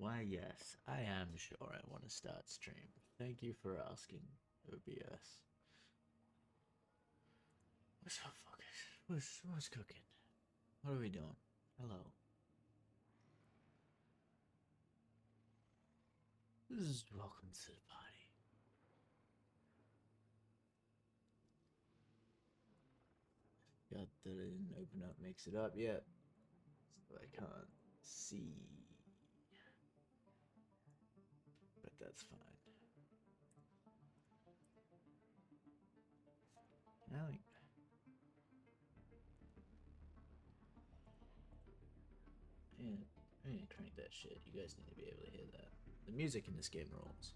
Why, yes, I am sure I want to start stream. Thank you for asking, OBS. What's up, fuckers? What's cooking? What are we doing? Hello. Welcome to the party. Got that I didn't open up, mix it up yet. So I can't see. But that's fine. I need to crank that shit. You guys need to be able to hear that. The music in this game rolls.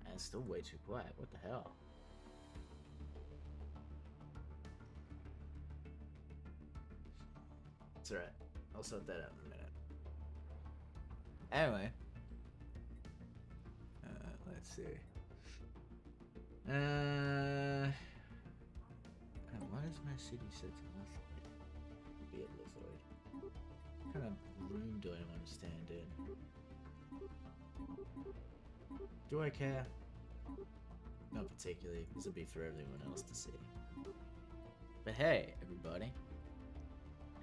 And it's still way too quiet. What the hell? It's alright. I'll sort that out in a minute. Anyway. Let's see. Why is my city set to lizard? Be a lizard. What kind of room do I want to stand in? Do I care? Not particularly. This will be for everyone else to see. But hey, everybody.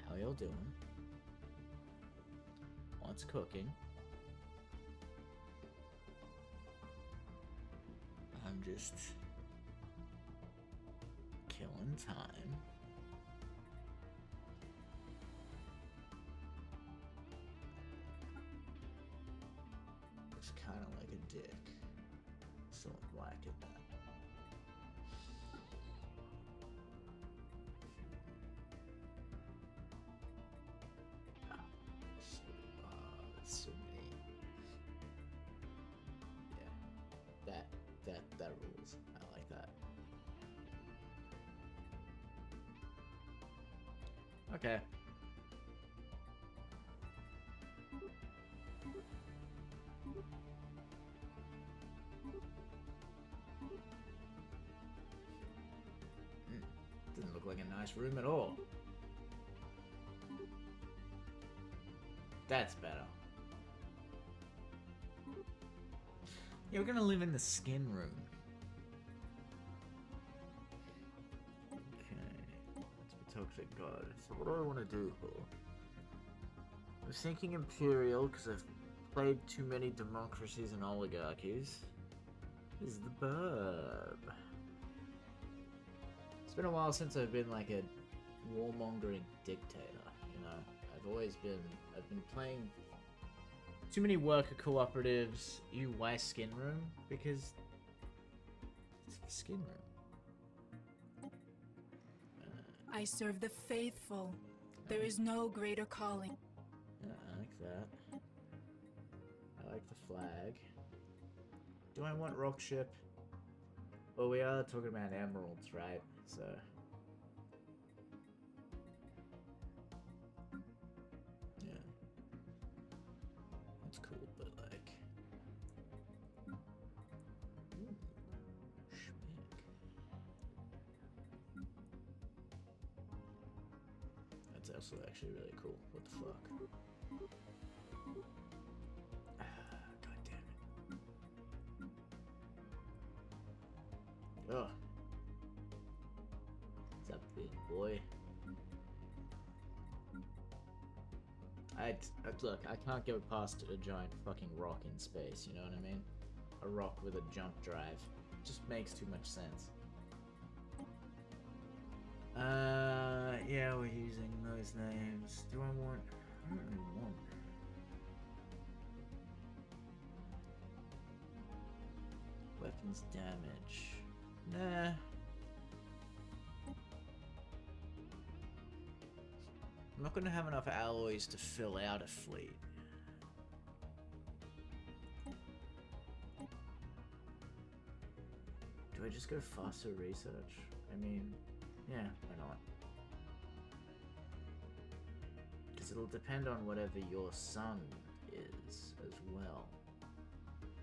How y'all doing? What's cooking? I'm just killing time. It's kind of like a dick. So I'm whacking that. So many. Yeah. That rules. I like that. Okay. Doesn't look like a nice room at all. That's better. Yeah, we're gonna live in the skin room. Okay. Let's be toxic god. So what do I want to do here? I was thinking Imperial because I've played too many democracies and oligarchies. This is the burb. It's been a while since I've been like a warmongering dictator, you know. I've been playing too many worker cooperatives. Why skin room? Because it's the skin room. I serve the faithful. There is no greater calling. Yeah, I like that. I like the flag. Do I want rock ship? Well, we are talking about emeralds, right? So. Yeah. That's cool, but like. Ooh, schmick. That's also actually really cool. What the fuck? God damn it. Ugh. What's up, big boy? Look, I can't go past a giant fucking rock in space, you know what I mean? A rock with a jump drive. Just makes too much sense. Yeah, we're using those names. I don't really want. Weapons damage. Nah. I'm not gonna have enough alloys to fill out a fleet. Do I just go faster research? I mean, yeah, why not? Because it'll depend on whatever your sun is as well.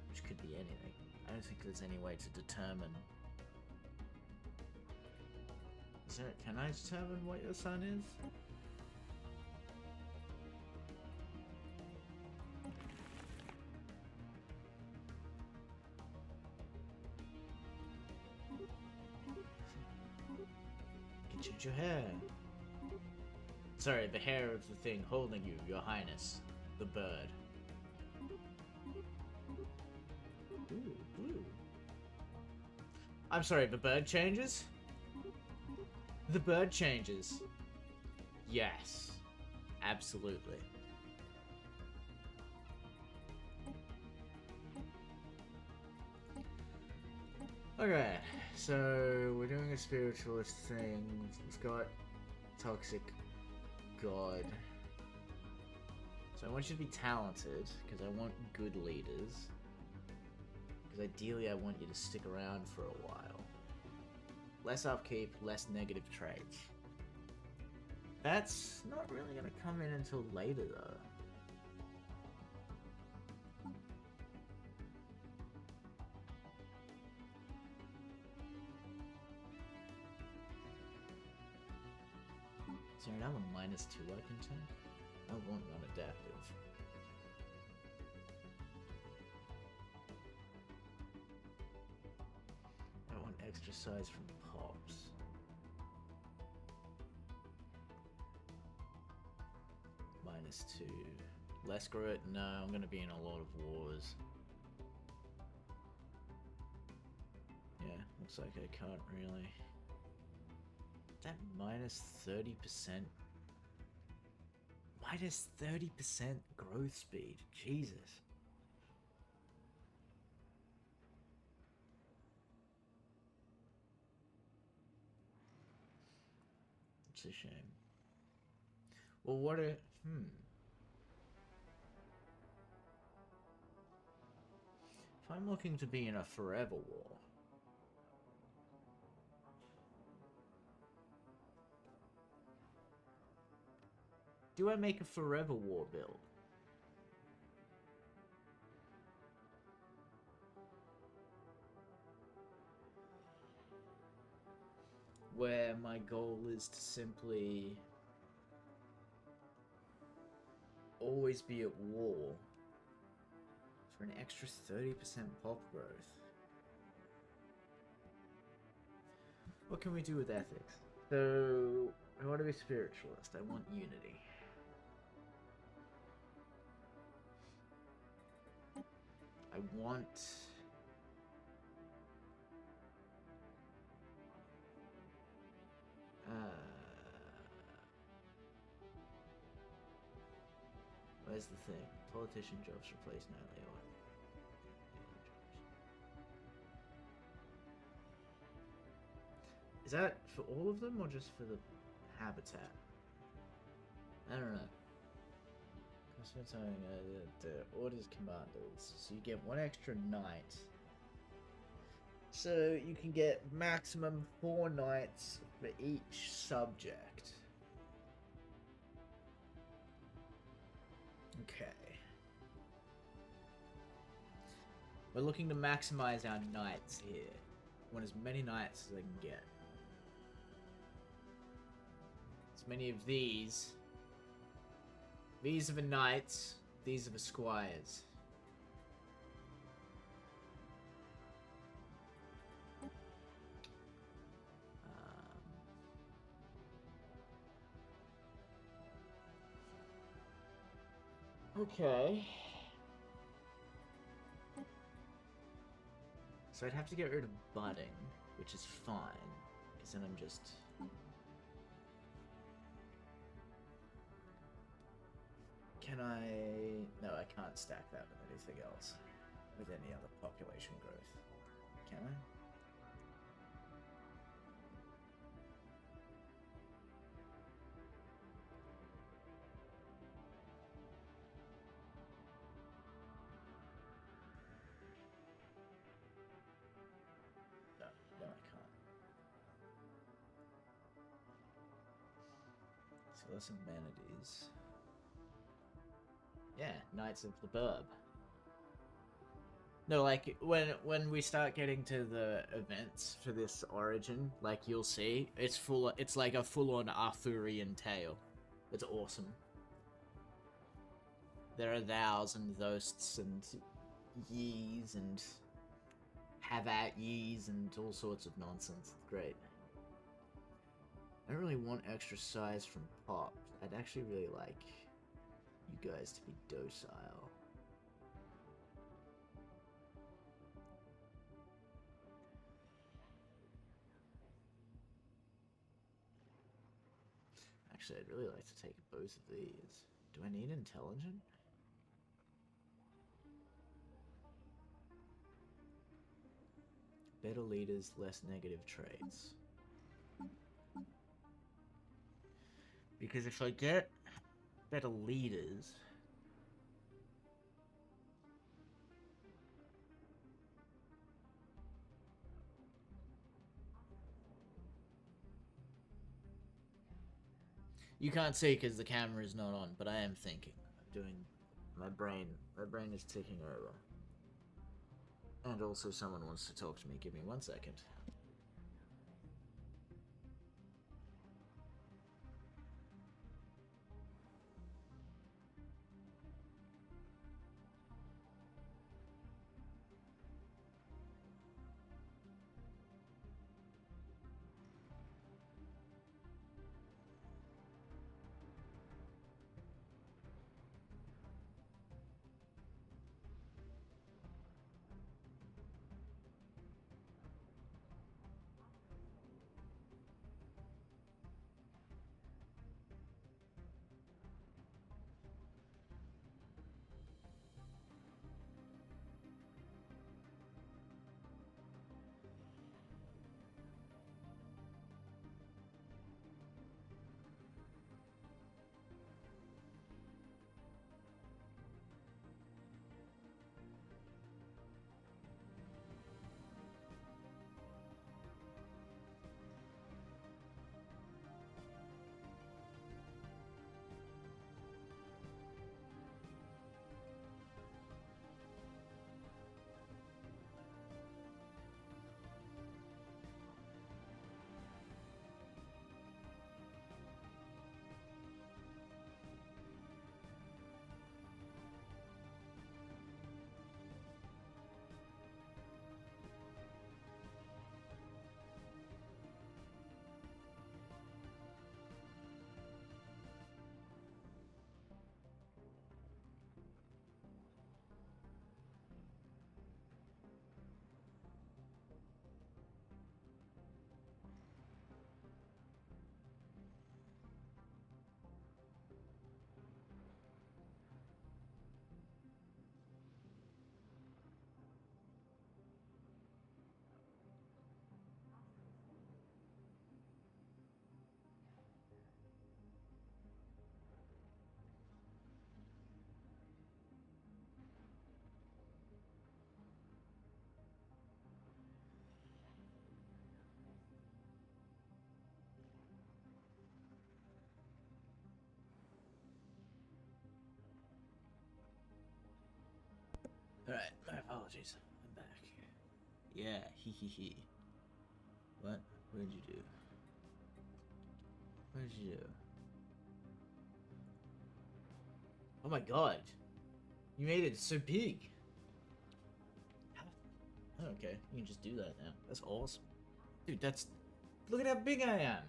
Which could be anything. I don't think there's any way to determine. Can I determine what your sun is? Change your hair. Sorry, the hair of the thing holding you, your highness. The bird. Ooh, blue. I'm sorry, the bird changes? The bird changes. Yes. Absolutely. Okay, so we're doing a spiritualist thing. It's got toxic god. So I want you to be talented, because I want good leaders. Because ideally I want you to stick around for a while. Less upkeep, less negative traits. That's not really going to come in until later though. Is there another -2 I can take? I want non-adaptive. I want extra size from pops. -2. Less grit? No, I'm gonna be in a lot of wars. Yeah, looks like I can't really. That -30%. -30% growth speed. Jesus. It's a shame. Well, what a... If I'm looking to be in a forever war... Do I make a forever war build? Where my goal is to simply always be at war for an extra 30% pop growth. What can we do with ethics? So, I want to be spiritualist. I want unity. I want... Where's the thing? Politician jobs replace nightly order. Is that for all of them or just for the habitat? I don't know. Customer telling the orders commanders. So you get 1 extra night. So you can get maximum 4 nights for each subject. Okay. We're looking to maximize our nights here. I want as many nights as I can get. As many of these. These are the knights, these are the squires. Okay. So I'd have to get rid of budding, which is fine, because then I'm just... Can I... No, I can't stack that with anything else. With any other population growth. Can I? No, no I can't. So less amenities. Yeah, Knights of the Burb. No, like, when we start getting to the events for this origin, like, you'll see, it's like a full-on Arthurian tale. It's awesome. There are thous and thosts and yees and have at yees and all sorts of nonsense. It's great. I don't really want extra size from Pop. I'd actually really like you guys to be docile. Actually, I'd really like to take both of these. Do I need intelligent? Better leaders, less negative traits. Because if I get better leaders... You can't see because the camera is not on, but I am thinking. I'm doing... My brain is ticking over. And also someone wants to talk to me. Give me 1 second. Alright, my apologies. I'm back. Yeah, hee. What? What did you do? What did you do? Oh my god! You made it so big! Oh, okay, you can just do that now. That's awesome. Dude, that's... Look at how big I am!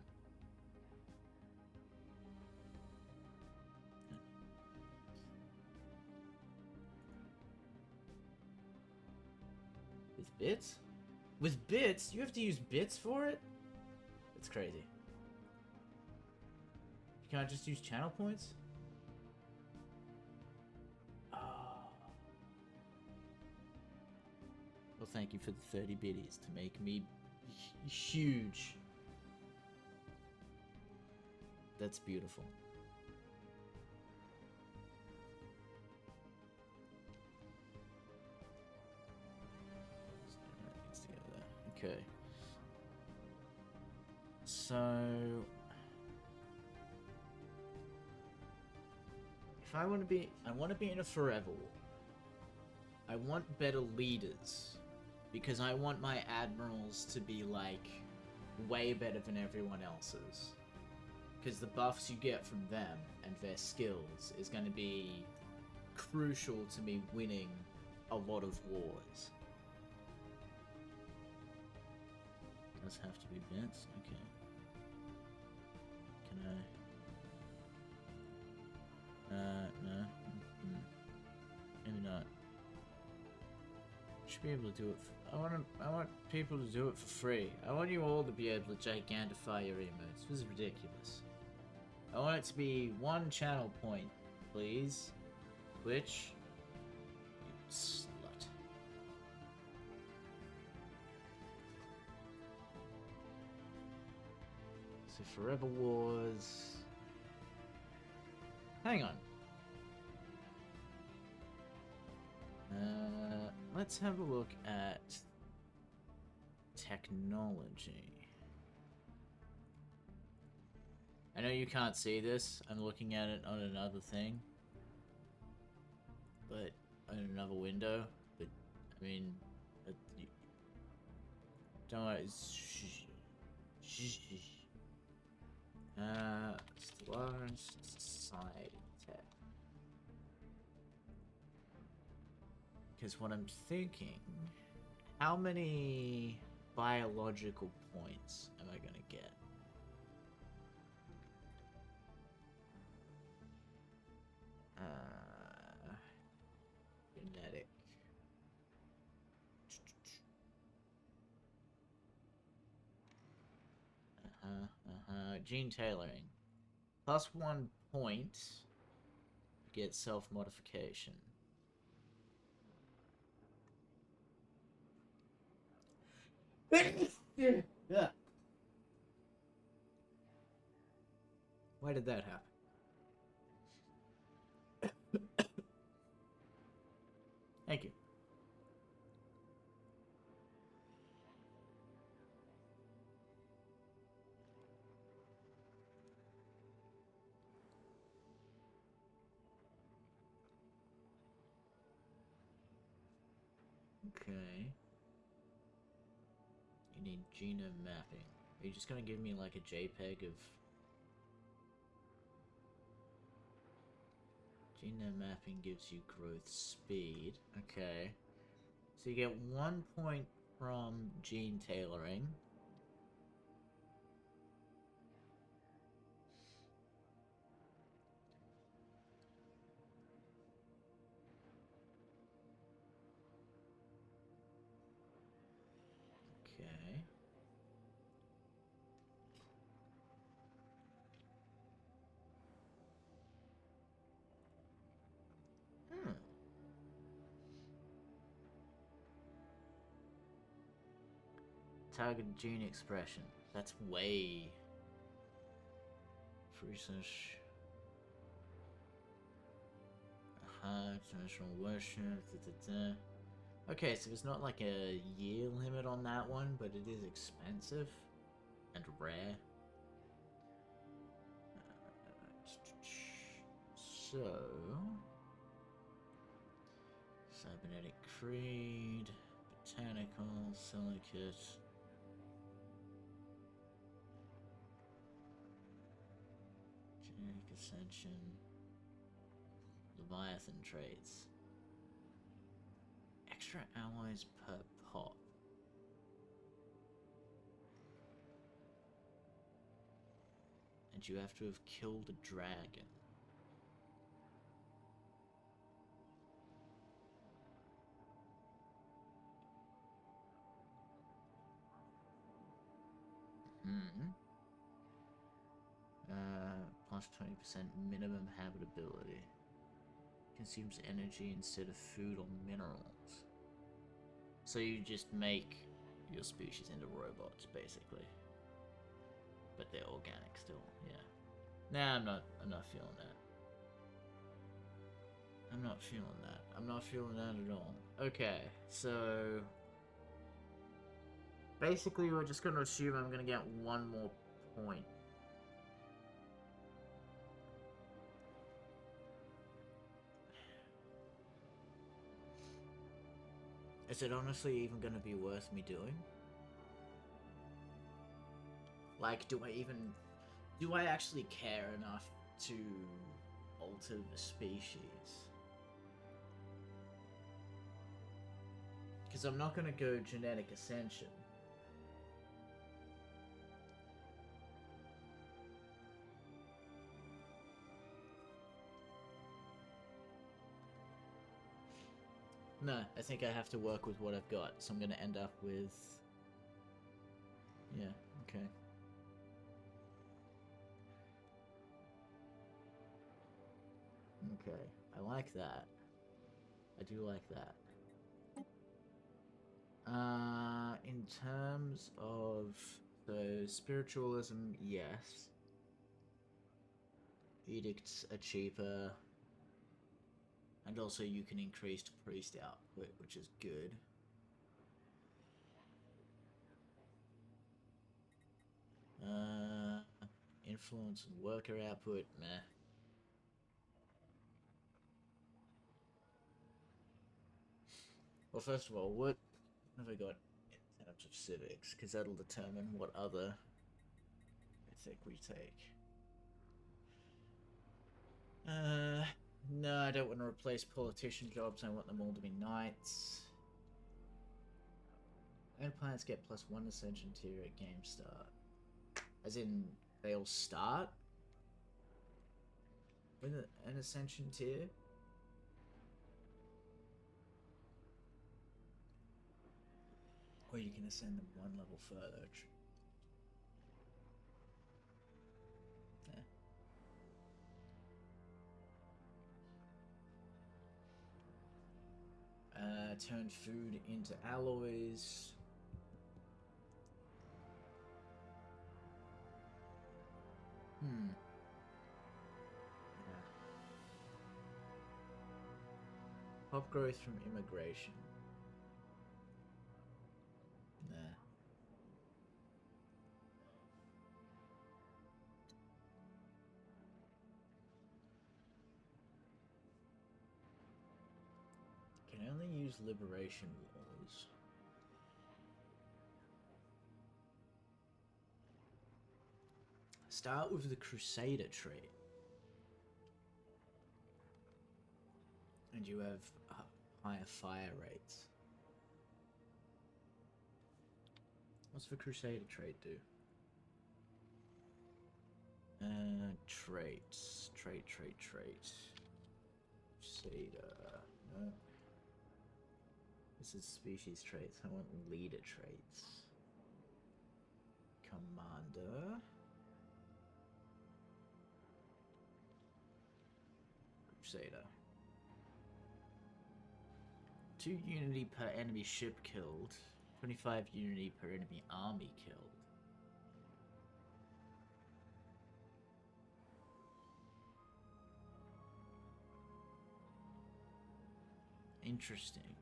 With bits? With bits? You have to use bits for it? That's crazy. You can't just use channel points? Oh. Well, thank you for the 30 biddies to make me huge. That's beautiful. Okay. So if I want to be in a forever war. I want better leaders because I want my admirals to be like way better than everyone else's. Because the buffs you get from them and their skills is going to be crucial to me winning a lot of wars. Does have to be Vince? Okay. No. Maybe not. Should be able to do it. I want people to do it for free. I want you all to be able to gigantify your emotes. This is ridiculous. I want it to be one channel point, please. Twitch. You slut. So Forever Wars. Hang on. Let's have a look at technology. I know you can't see this. I'm looking at it on another thing. But, on another window. But, I mean, don't worry. Stellaris Society Tech. Because what I'm thinking, how many biological points am I gonna get? Genetic. Gene tailoring. +1 point. Get self-modification. Yeah. Why did that happen? Thank you. Okay. You need genome mapping. Are you just gonna give me like a JPEG of... Genome mapping gives you growth speed. Okay. So you get 1 point from gene tailoring. Okay. Target gene expression. That's way... Research. International worship. Okay, so there's not like a year limit on that one, but it is expensive and rare. So... Cybernetic Creed, Botanical, Silicate... Genetic Ascension... Leviathan traits. Extra alloys per pop. And you have to have killed a dragon. Plus 20% minimum habitability. Consumes energy instead of food or minerals. So you just make your species into robots, basically. But they're organic still, yeah. Nah, I'm not feeling that. I'm not feeling that. I'm not feeling that at all. Okay, so... Basically, we're just going to assume I'm going to get 1 more point. Is it honestly even going to be worth me doing? Like, do I actually care enough to alter the species? Because I'm not going to go genetic ascension. No, I think I have to work with what I've got, so I'm gonna end up with... Yeah, okay. Okay, I like that. I do like that. In terms of... So, spiritualism, yes. Edicts are cheaper. And also you can increase priest output, which is good. Influence and worker output, meh. Well, first of all, what have I got in terms of civics? Because that'll determine what other ethic we take. No, I don't want to replace politician jobs. I want them all to be knights. And planets get +1 ascension tier at game start. As in, they all start with an ascension tier? Or you can ascend them 1 level further. Turn food into alloys. Yeah. Pop growth from immigration. Nah. Can only use liberation laws. Start with the Crusader trait. And you have higher fire rates. What's the Crusader trait do? Traits. Trait. Crusader. No. This is species traits. I want leader traits. Commander. Crusader. 2 unity per enemy ship killed. 25 unity per enemy army killed. Interesting.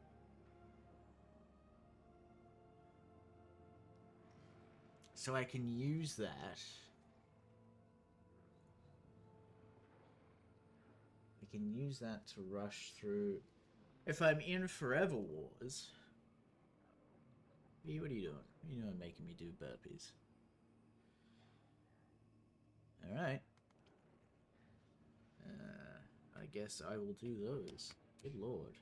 So I can use that. I can use that to rush through. If I'm in Forever Wars. What are you doing? What are you doing making me do burpees? Alright. I guess I will do those. Good lord.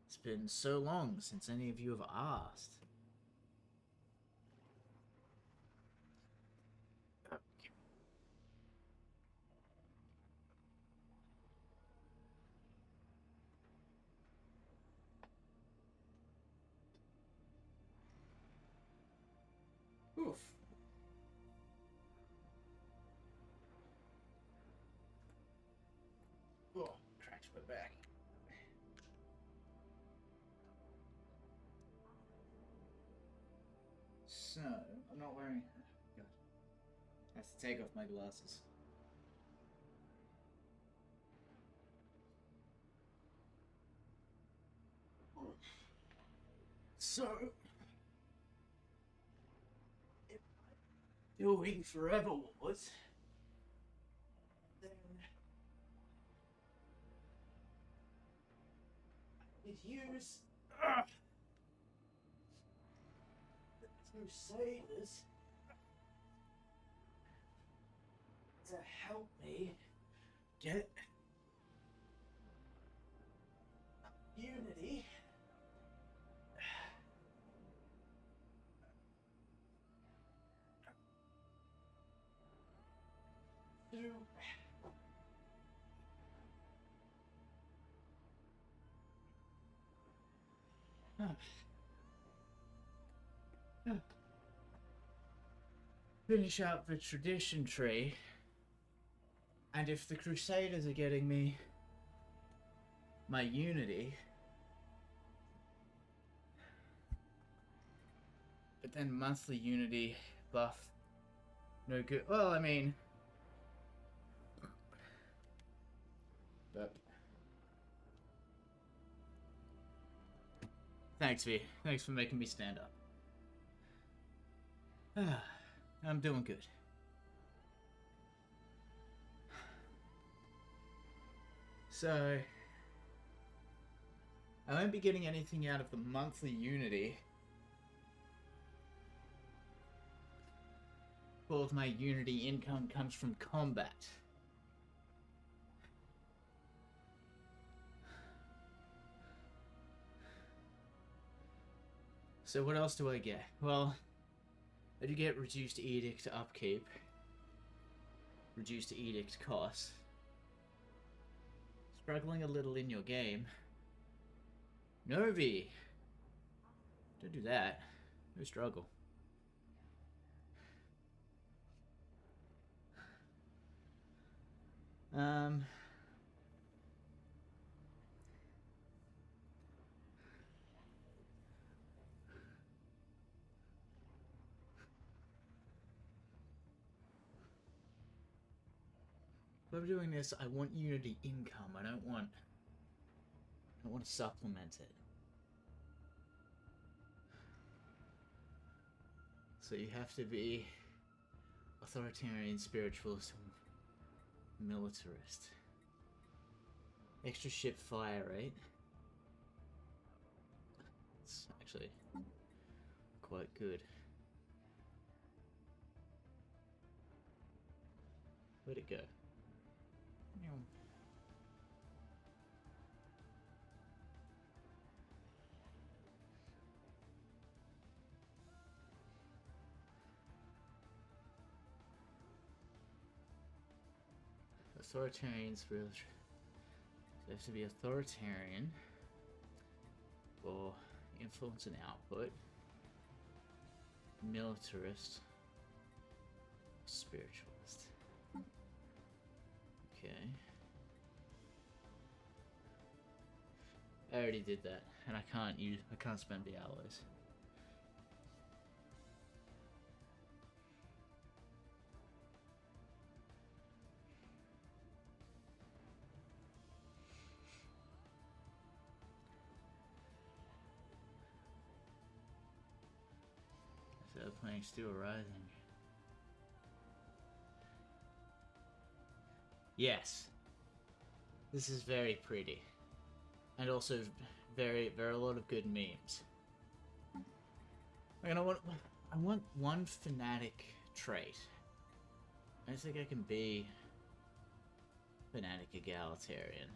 It's been so long since any of you have asked. Oof. Oh, cracked my back. So, I'm not wearing... God. I have to take off my glasses. So... if I'm doing Forever Wars... then... I could use... the Crusaders... to help me get unity to finish up the tradition tree, and if the Crusaders are getting me my unity, but then monthly unity buff, no good. Well, I mean, but thanks, V. Thanks for making me stand up. I'm doing good. So, I won't be getting anything out of the monthly unity. All of my unity income comes from combat. So what else do I get? Well, I do get reduced edict upkeep, reduced edict cost. Struggling a little in your game. Novi! Don't do that. No struggle. If I'm doing this, I want unity income. I don't want to supplement it. So you have to be authoritarian, spiritualist, militarist. Extra ship fire rate. It's actually quite good. Where'd it go? Authoritarians really. So you have to be authoritarian for influence and output. Militarist. Spiritualist. Okay. I already did that, and I can't spend the alloys. So playing Steel Rising. Yes. This is very pretty. And also very a lot of good memes. Like, I want one fanatic trait. I don't think I can be fanatic egalitarian.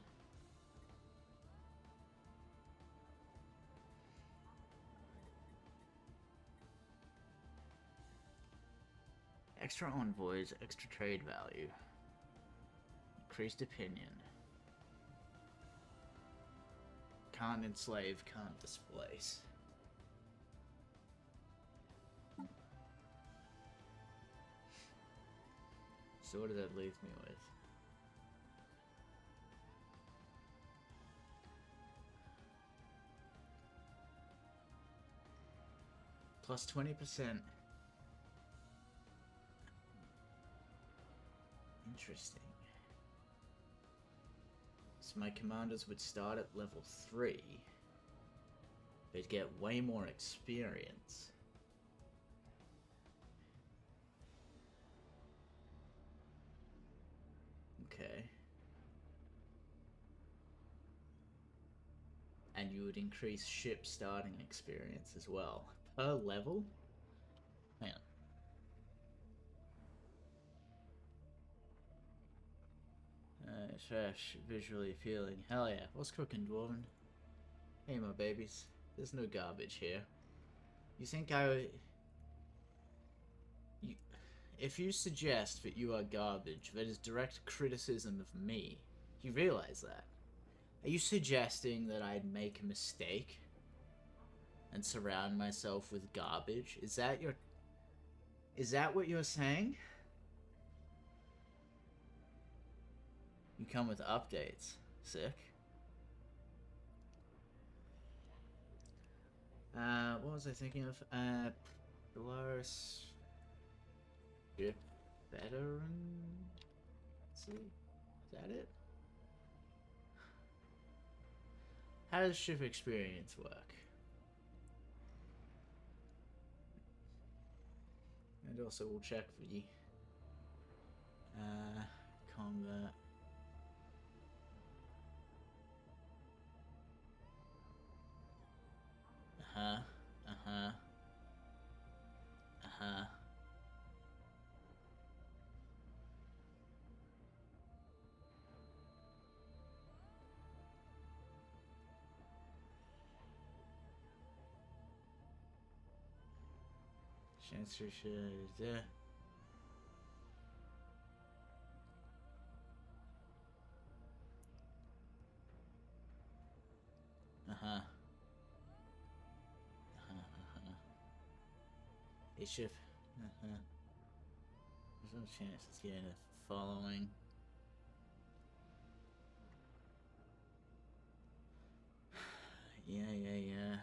Extra envoys, extra trade value. Increased opinion. Can't enslave, can't displace. So what does that leave me with? Plus 20%. Interesting. So my commanders would start at level 3. They'd get way more experience. Okay. And you would increase ship starting experience as well. Per level? Hang on. Trash, visually appealing. Hell yeah. What's cooking, Dwarven? Hey, my babies. There's no garbage here. You think if you suggest that you are garbage, that is direct criticism of me. You realize that? Are you suggesting that I'd make a mistake? and surround myself with garbage. Is that what you're saying? You come with updates. Sick. What was I thinking of? Stellaris. Ship veteran? Let's see. Is that it? How does ship experience work? And also we'll check the combat. Censorship is there. It should. There's no chance it's getting a following. Yeah.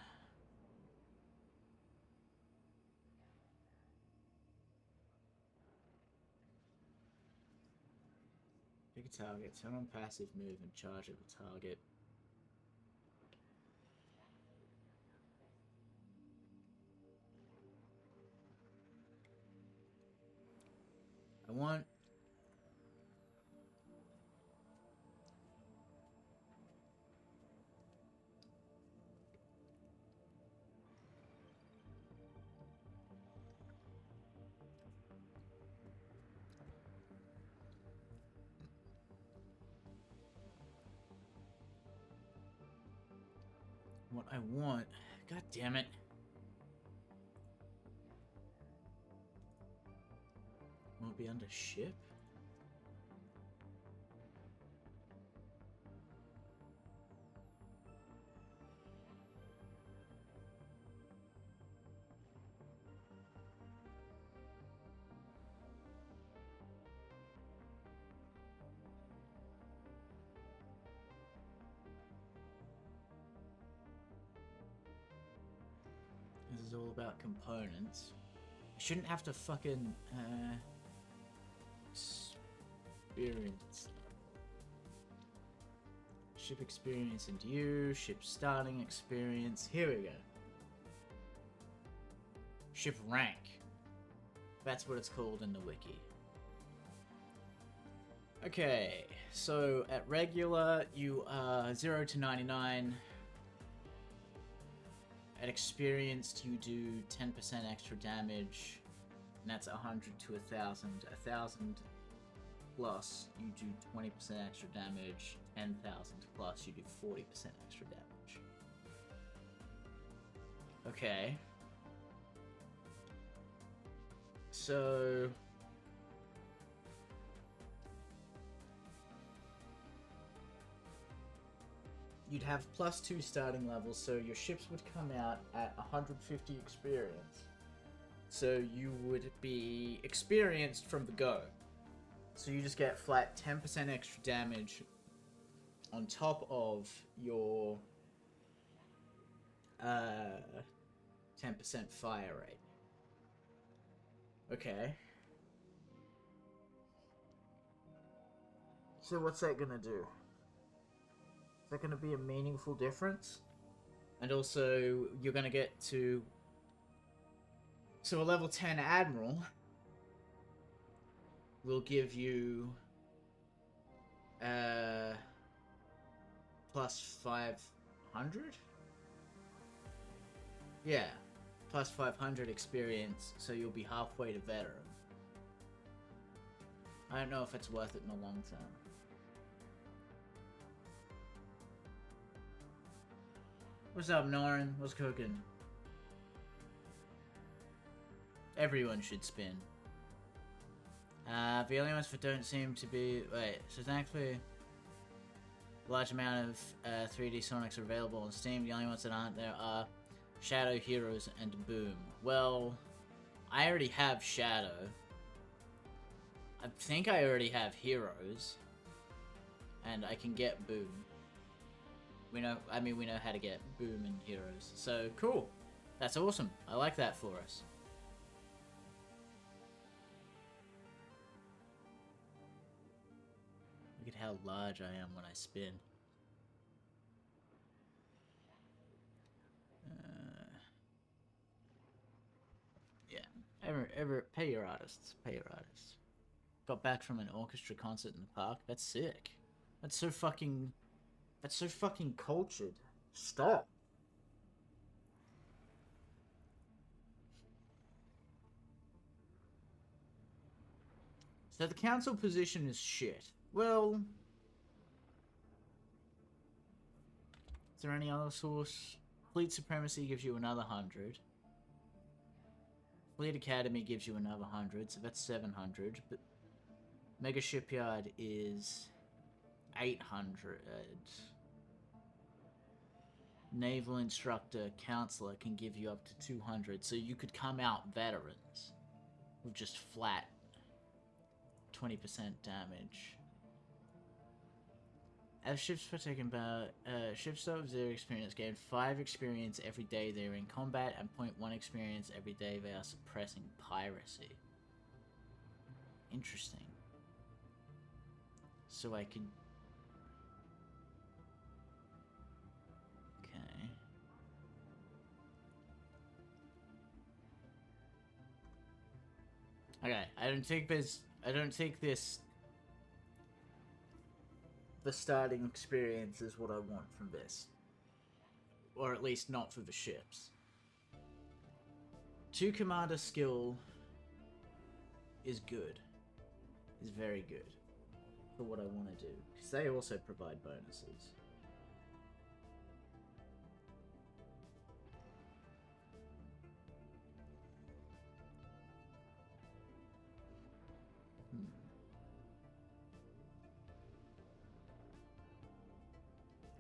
Pick a target, turn on passive move and charge at the target. I want... What I want... God damn it. Won't be under ship? This is all about components. I shouldn't have to fucking, experience. Ship experience and you, ship starting experience. Here we go. Ship rank. That's what it's called in the wiki. Okay, so at regular, you are 0 to 99. At experienced, you do 10% extra damage, and that's 100 to 1,000. 1,000 plus, you do 20% extra damage. 10,000 plus, you do 40% extra damage. Okay. So... you'd have +2 starting levels, so your ships would come out at 150 experience. So you would be experienced from the go. So you just get flat 10% extra damage on top of your 10% fire rate. Okay. So what's that gonna do? Is that going to be a meaningful difference? And also, you're going to get to... so a level 10 Admiral will give you... plus 500? Yeah. Plus 500 experience, so you'll be halfway to veteran. I don't know if it's worth it in the long term. What's up, Norin? What's cooking? Everyone should spin. The only ones that don't seem to be... wait, so thankfully... a large amount of 3D Sonics are available on Steam. The only ones that aren't there are Shadow, Heroes, and Boom. Well, I already have Shadow. I think I already have Heroes. And I can get Boom. We know how to get Boom and Heroes. So, cool. That's awesome. I like that for us. Look at how large I am when I spin. Yeah. Ever pay your artists. Pay your artists. Got back from an orchestra concert in the park. That's sick. That's so fucking cultured. Stop. So the council position is shit. Well, is there any other source? Fleet Supremacy gives you another 100. Fleet Academy gives you another 100, so that's 700. But Mega Shipyard is 800. Naval Instructor Counselor can give you up to 200, so you could come out veterans with just flat 20% damage. As ships partake in battle, ships start with 0 experience, gain 5 experience every day they are in combat, and 0.1 experience every day they are suppressing piracy. Interesting. So I could... Okay. Okay, I don't think this... The starting experience is what I want from this. Or at least not for the ships. 2 commander skill is good. Is very good. For what I want to do. Because they also provide bonuses.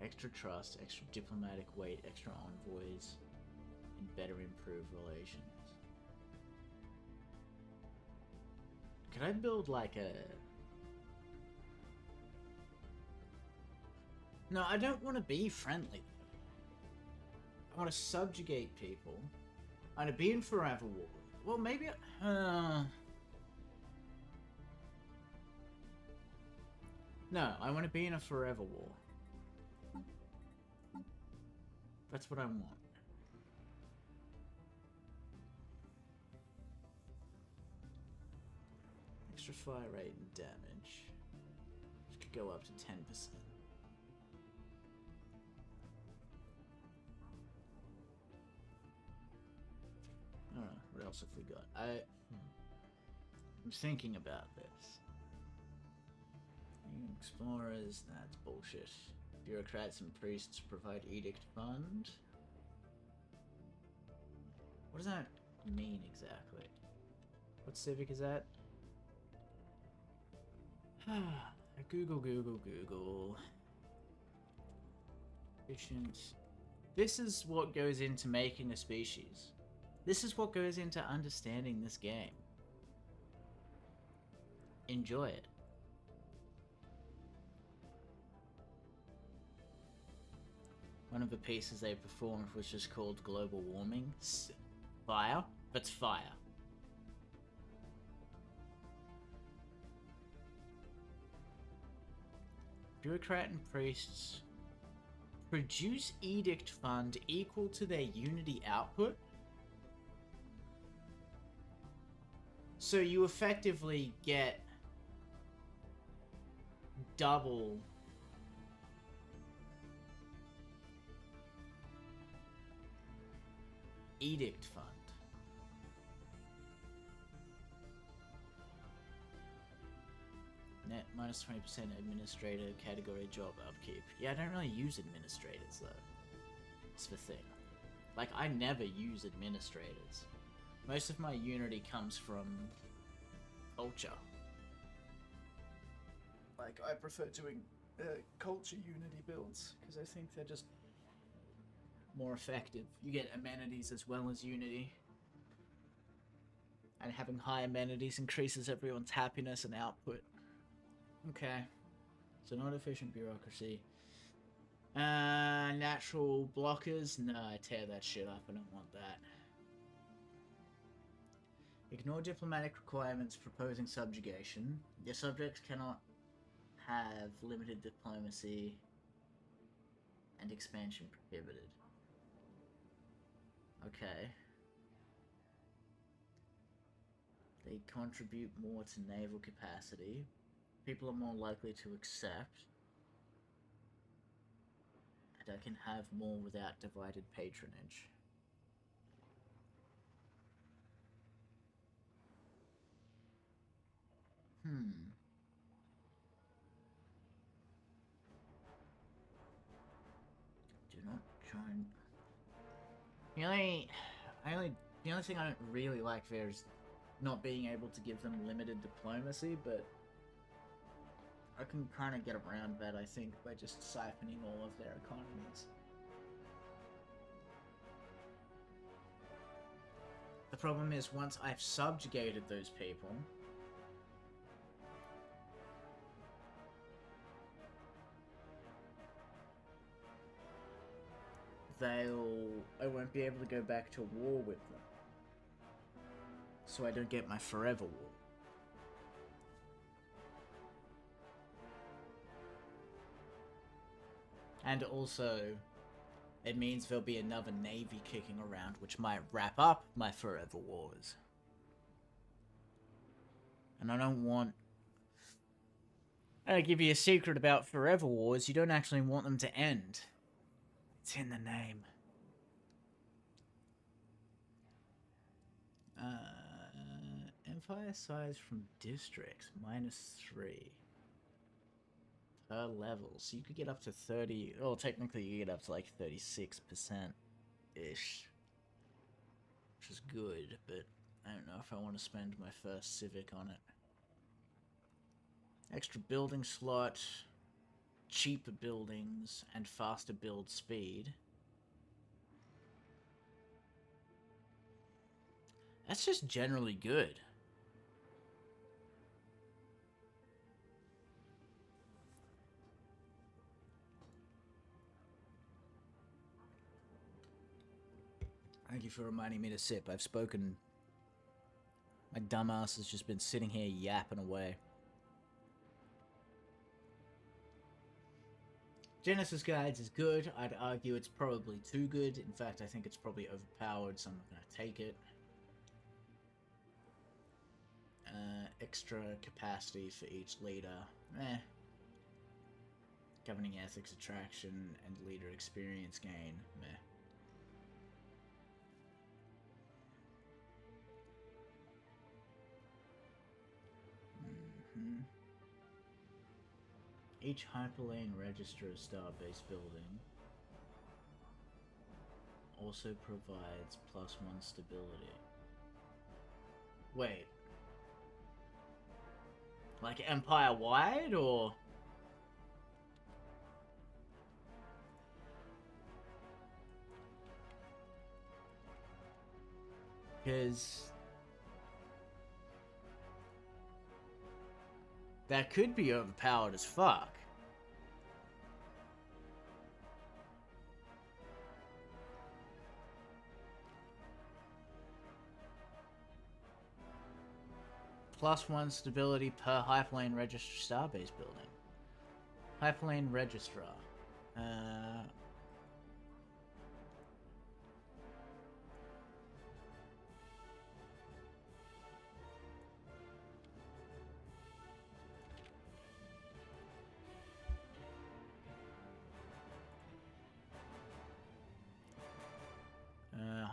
Extra trust, extra diplomatic weight, extra envoys, and better improved relations. Could I build like a... No, I don't want to be friendly. I want to subjugate people. I want to be in forever war. Well, maybe... No, I want to be in a forever war. That's what I want. Extra fire rate and damage. Which could go up to 10%. Alright, what else have we got? I'm thinking about this. Explorers, that's bullshit. Bureaucrats and priests provide edict fund. What does that mean exactly? What civic is that? Google. Efficient. This is what goes into making a species. This is what goes into understanding this game. Enjoy it. One of the pieces they performed was just called Global Warming. Fire? That's fire. Bureaucrat and priests produce edict fund equal to their unity output. So you effectively get double edict fund. Net minus 20% administrator category job upkeep. Yeah, I don't really use administrators though. That's the thing. Like, I never use administrators. Most of my unity comes from culture. Like, I prefer doing culture unity builds because I think they're just more effective. You get amenities as well as unity. And having high amenities increases everyone's happiness and output. Okay. So not efficient bureaucracy. Natural blockers? Nah, tear that shit up. I don't want that. Ignore diplomatic requirements proposing subjugation. Your subjects cannot have limited diplomacy and expansion prohibited. Okay. They contribute more to naval capacity. People are more likely to accept. And I can have more without divided patronage. Do not join. The only thing I don't really like there is not being able to give them limited diplomacy, but I can kind of get around that, I think, by just siphoning all of their economies. The problem is, once I've subjugated those people, I won't be able to go back to war with them. So I don't get my forever war. And also, it means there'll be another navy kicking around, which might wrap up my forever wars. And I don't want... I'll give you a secret about forever wars. You don't actually want them to end. It's in the name. Empire size from districts, -3. Per level. So you could get up to 30... Well, technically you get up to like 36%-ish. Which is good, but I don't know if I want to spend my first civic on it. Extra building slot, cheaper buildings, and faster build speed. That's just generally good. Thank you for reminding me to sip. I've spoken. My dumbass has just been sitting here yapping away. Genesis Guides is good. I'd argue it's probably too good. In fact, I think it's probably overpowered, so I'm not going to take it. Extra capacity for each leader. Governing ethics attraction and leader experience gain. Meh. Each hyperlane register a star-based building also provides +1 stability. Wait. Like Empire-wide, or...? Because... that could be overpowered as fuck. +1 stability per hyperlane register starbase building. Hyperlane registrar.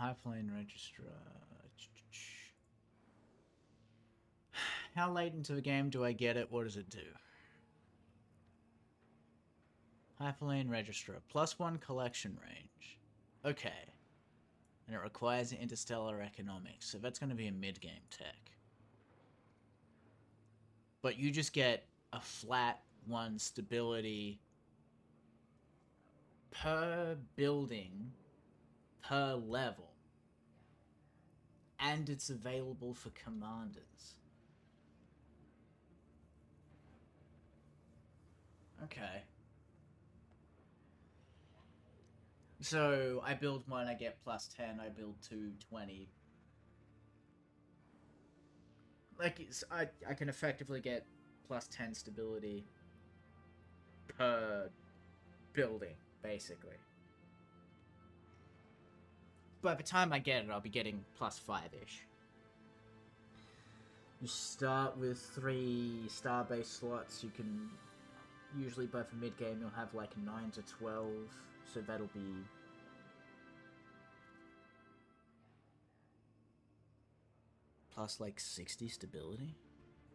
Hyperlane registrar. How late into the game do I get it? What does it do? Hyperlane registrar. +1 collection range. Okay. And it requires interstellar economics, so that's going to be a mid-game tech. But you just get a flat 1 stability per building per level. And it's available for commanders. Okay. So, I build one, I get plus 10, I build two, 20. Like, I can effectively get plus 10 stability per building, basically. By the time I get it, I'll be getting plus 5-ish. You start with 3 star-based slots. You can... Usually by the mid-game, you'll have like 9 to 12. So that'll be... plus like 60 stability.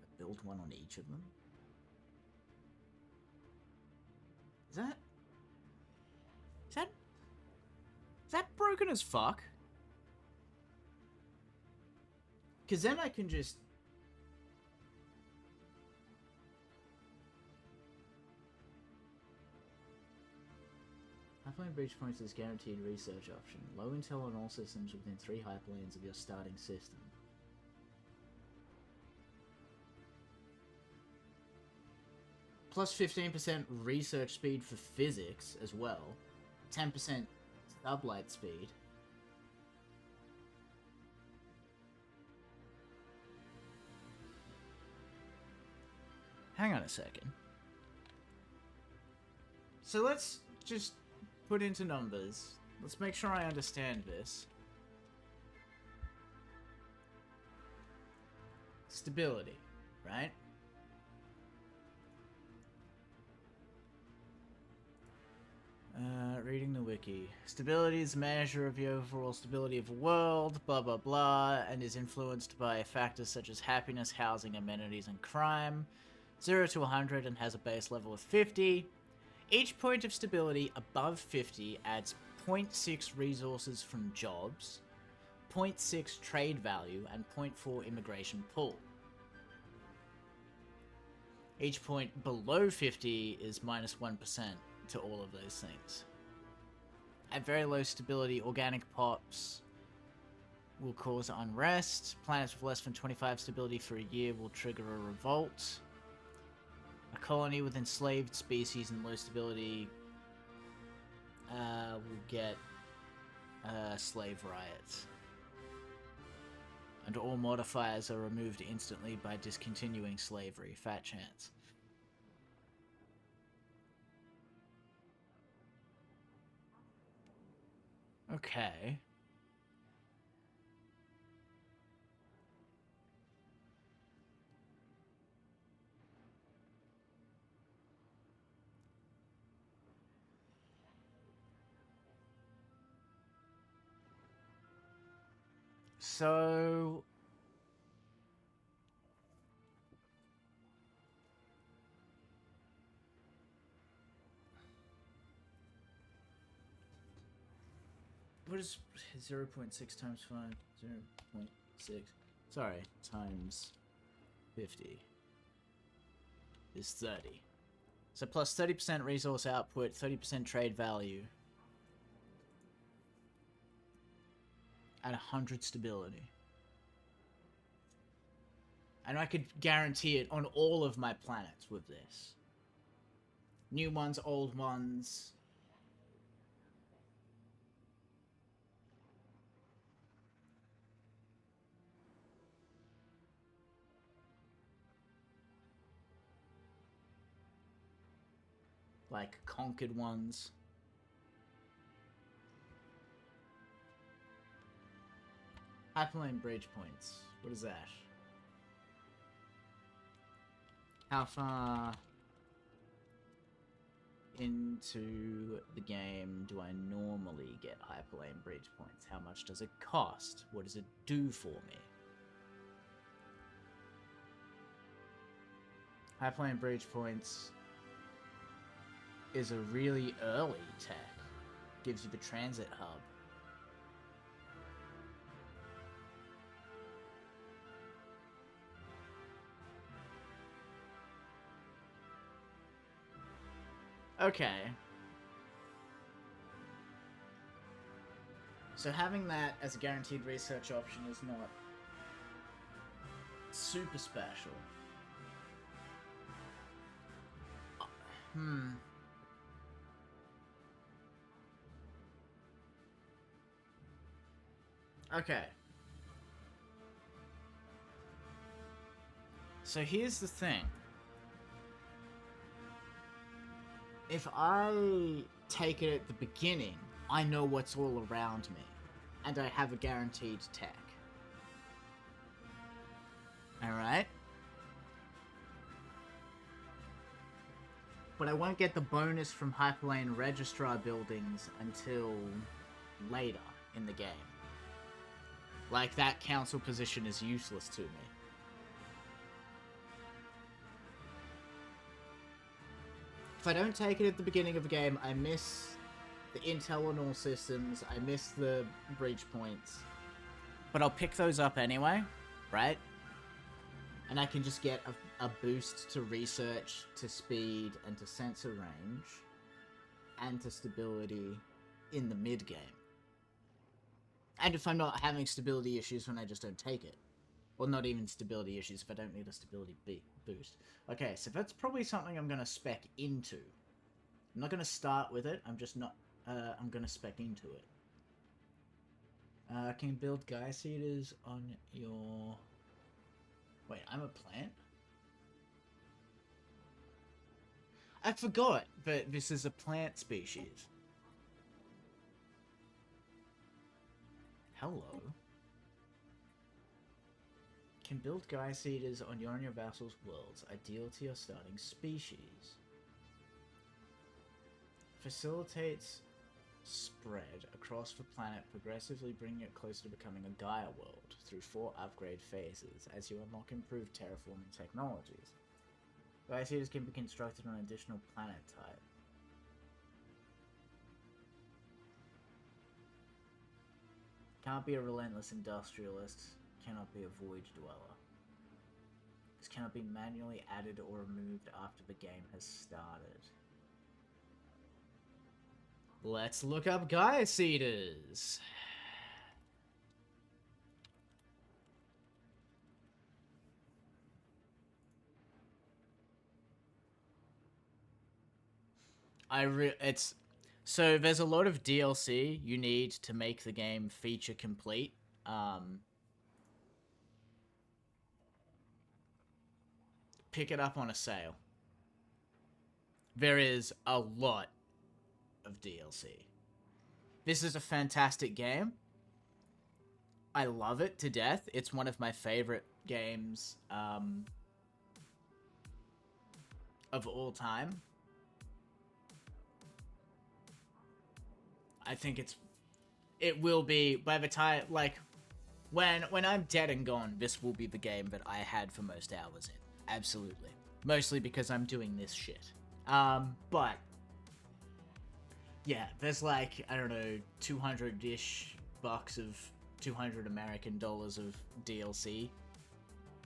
I build one on each of them. Is that broken as fuck? Because then I can just... Hyperlane Breach Points is guaranteed research option. Low intel on all systems within 3 hyperlanes of your starting system. Plus 15% research speed for physics as well. 10% sublight speed. Hang on a second. So let's just put into numbers. Let's make sure I understand this. Stability, right? Reading the wiki. Stability is a measure of the overall stability of a world, blah blah blah, and is influenced by factors such as happiness, housing, amenities, and crime. 0 to 100 and has a base level of 50. Each point of stability above 50 adds 0.6 resources from jobs, 0.6 trade value, and 0.4 immigration pull. Each point below 50 is minus 1% to all of those things. At very low stability, organic pops will cause unrest. Planets with less than 25 stability for a year will trigger a revolt. A colony with enslaved species and low stability will get slave riots. And all modifiers are removed instantly by discontinuing slavery. Fat chance. Okay. So... what is 0.6 times 5? 0.6. Sorry, times 50 is 30. So plus 30% resource output, 30% trade value. At 100 stability. And I could guarantee it on all of my planets with this. New ones, old ones. Like conquered ones. Hyperlane Breach Points. What is that? How far into the game do I normally get Hyperlane Breach Points? How much does it cost? What does it do for me? Hyperlane Breach Points is a really early tech. Gives you the transit hub. Okay. So having that as a guaranteed research option is not super special. Okay. So here's the thing. If I take it at the beginning, I know what's all around me, and I have a guaranteed tech. Alright? But I won't get the bonus from Hyperlane Registrar buildings until later in the game. Like, that council position is useless to me. If I don't take it at the beginning of a game, I miss the intel on all systems, I miss the breach points. But I'll pick those up anyway, right? And I can just get a boost to research, to speed, and to sensor range, and to stability in the mid-game. And if I'm not having stability issues when I just don't take it. Well, not even stability issues if I don't need a stability boost. Okay, so that's probably something I'm going to spec into. I'm not going to start with it, I'm just not... I'm going to spec into it. Can you build Gaia Seeders on your... Wait, I'm a plant? I forgot that this is a plant species. Hello. Can build Gaia Seeders on your and your vassals' worlds, ideal to your starting species. Facilitates spread across the planet, progressively bringing it closer to becoming a Gaia world through 4 upgrade phases as you unlock improved terraforming technologies. Gaia Seeders can be constructed on an additional planet type. Can't be a relentless industrialist, cannot be a void dweller. This cannot be manually added or removed after the game has started. Let's look up Gaia Seeders. So there's a lot of DLC you need to make the game feature complete. Pick it up on a sale. There is a lot of DLC. This is a fantastic game. I love it to death. It's one of my favorite games of all time. I think it will be, by the time, like, when I'm dead and gone, this will be the game that I had for most hours in. Absolutely. Mostly because I'm doing this shit. But, yeah, there's like, I don't know, 200-ish bucks of 200 American dollars of DLC.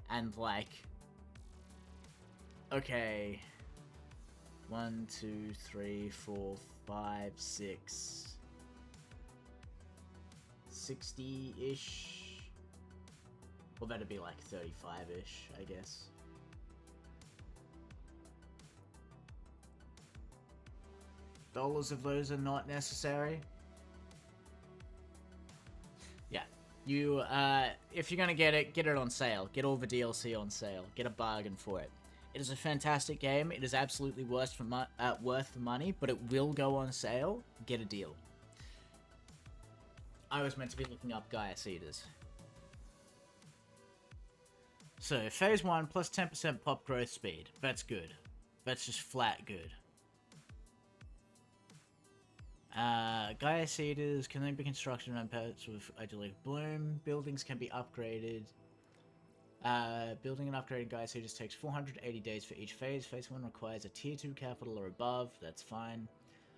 And like, okay, 1, 2, 3, 4, 5, 6... 60-ish. Well, that'd be like 35-ish, I guess. Dollars of those are not necessary. Yeah. You, if you're gonna get it on sale. Get all the DLC on sale. Get a bargain for it. It is a fantastic game. It is absolutely worth the money, but it will go on sale. Get a deal. I was meant to be looking up Gaia Seeders. So, phase 1 plus 10% pop growth speed. That's good. That's just flat good. Gaia Seeders can then be constructed on pets with idyllic bloom. Buildings can be upgraded. Building and upgrading Gaia Seeders takes 480 days for each phase. Phase 1 requires a tier 2 capital or above. That's fine.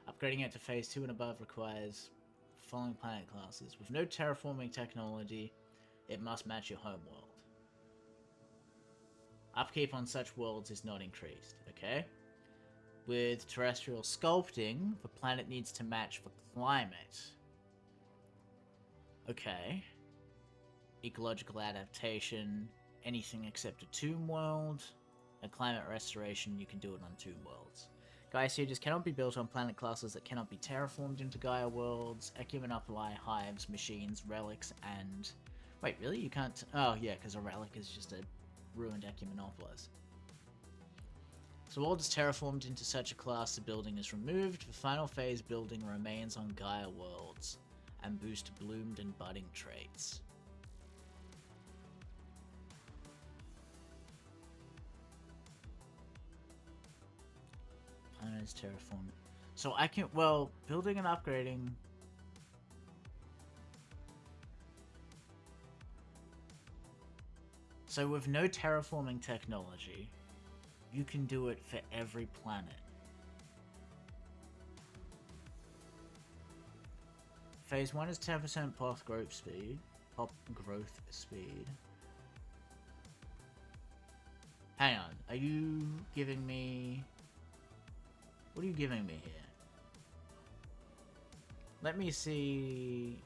Upgrading it to phase 2 and above requires following planet classes. With no terraforming technology, it must match your home world. Upkeep on such worlds is not increased, okay? With terrestrial sculpting, the planet needs to match the climate. Okay. Ecological adaptation, anything except a tomb world. A climate restoration, you can do it on tomb worlds. Gaia Cities cannot be built on planet classes that cannot be terraformed into Gaia worlds. Ecumenopoli, hives, machines, relics, and... Wait, really? You can't... Oh, yeah, because a relic is just a ruined Ecumenopolis. So world is terraformed into such a class, the building is removed. The final phase building remains on Gaia worlds and boost bloomed and budding traits. Planet is terraformed. So I can, well, building and upgrading. So with no terraforming technology, you can do it for every planet. Phase 1 is 10% pop growth speed. Hang on, are you giving me... What are you giving me here? Let me see...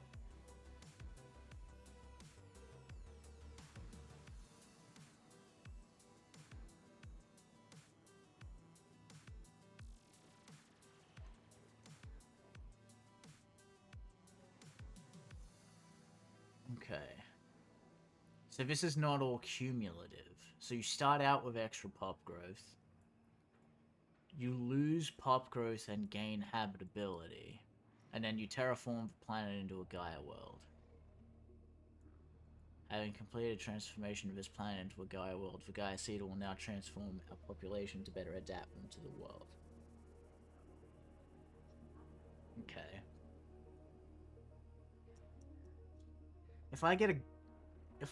Okay. So this is not all cumulative. So you start out with extra pop growth. You lose pop growth and gain habitability. And then you terraform the planet into a Gaia world. Having completed transformation of this planet into a Gaia world, the Gaia Seed will now transform our population to better adapt them to the world. Okay. If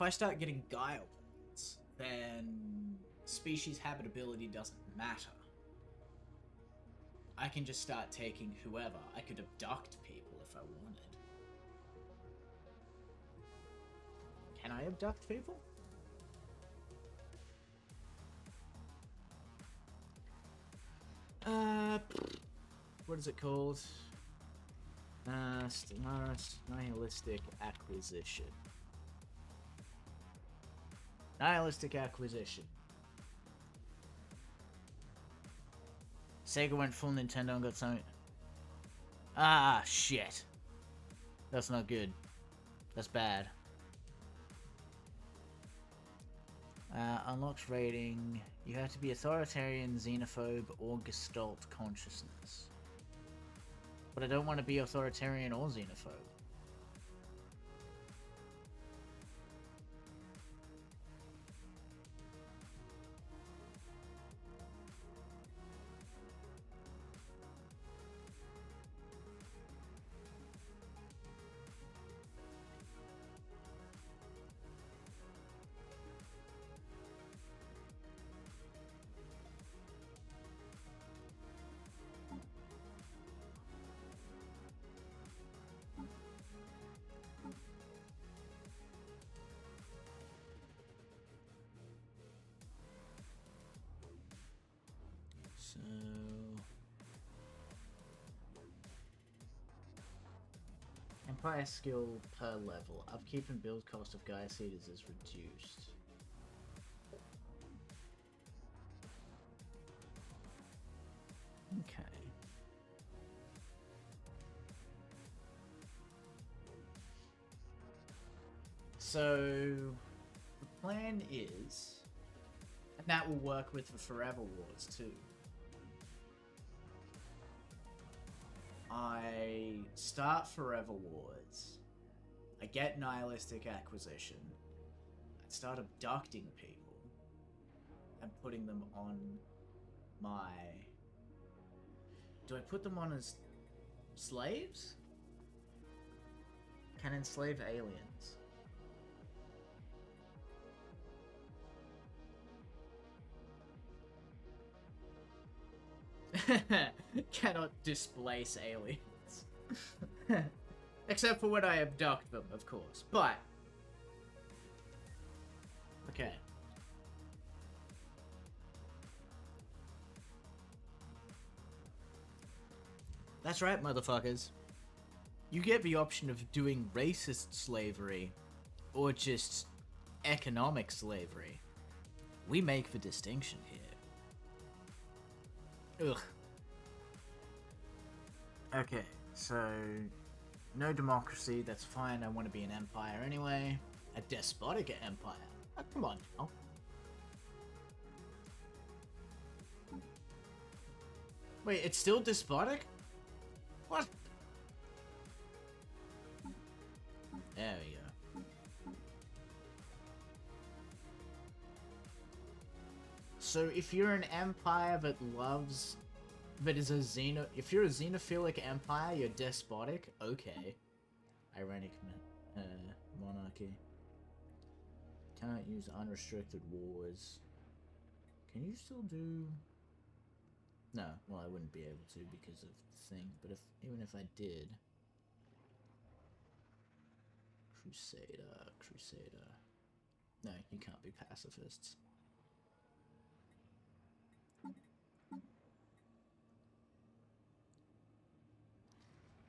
I start getting Gaia worlds, then species habitability doesn't matter. I can just start taking whoever. I could abduct people if I wanted. Can I abduct people? What is it called? Stellaris Nihilistic Acquisition. Nihilistic Acquisition. Sega went full Nintendo and got something. Ah, shit. That's not good. That's bad. Unlocks rating. You have to be authoritarian, xenophobe, or gestalt consciousness. But I don't want to be authoritarian or xenophobe. So... Empire skill per level. Upkeep and build cost of Gaia Seeders is reduced. Okay. So... the plan is... and that will work with the Forever Wars too. I start Forever Wars. I get Nihilistic Acquisition. I start abducting people and putting them on my... Do I put them on as slaves? Can enslave aliens. Cannot displace aliens. Except for when I abduct them, of course. But... okay. That's right, motherfuckers. You get the option of doing racist slavery or just economic slavery. We make the distinction here. Ugh. Okay, so no democracy, that's fine. I want to be an empire anyway. A despotic empire. Oh, come on now. Wait, it's still despotic? What? There we go. So if you're an empire that loves... that is a if you're a xenophilic empire, you're despotic? Okay. Ironic monarchy. Cannot use unrestricted wars. Can you still do... No, well I wouldn't be able to because of the thing, but even if I did... Crusader. No, you can't be pacifists.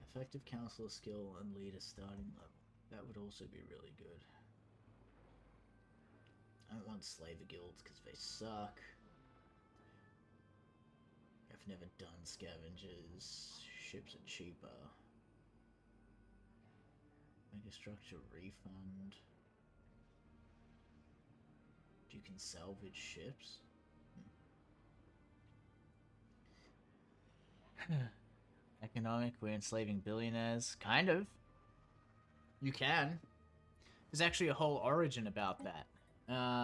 Effective counselor skill and leader starting level. That would also be really good. I don't want slaver guilds because they suck. I've never done scavengers. Ships are cheaper. Megastructure refund. You can salvage ships? Economic, we're enslaving billionaires. Kind of. You can. There's actually a whole origin about that.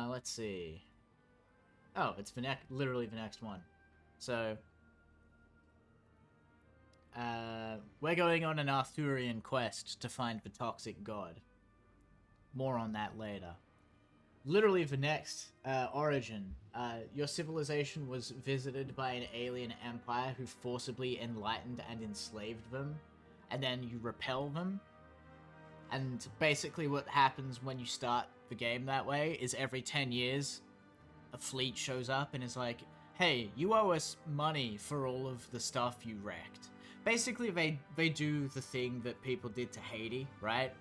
Let's see. Oh, it's literally the next one. So, we're going on an Arthurian quest to find the toxic god. More on that later. Literally the next origin. Your civilization was visited by an alien empire who forcibly enlightened and enslaved them, and then you repel them. And basically what happens when you start the game that way is every 10 years, a fleet shows up and is like, hey, you owe us money for all of the stuff you wrecked. Basically, they do the thing that people did to Haiti, right?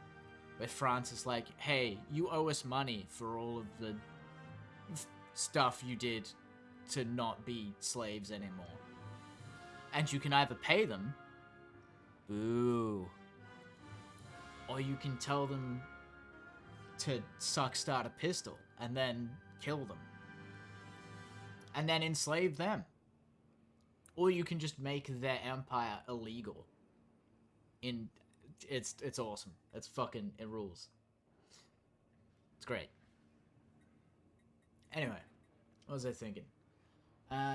Where France is like, hey, you owe us money for all of the stuff you did to not be slaves anymore. And you can either pay them, boo, or you can tell them to start a pistol and then kill them. And then enslave them. Or you can just make their empire illegal. It's awesome. It's fucking, it rules. It's great. Anyway, what was I thinking?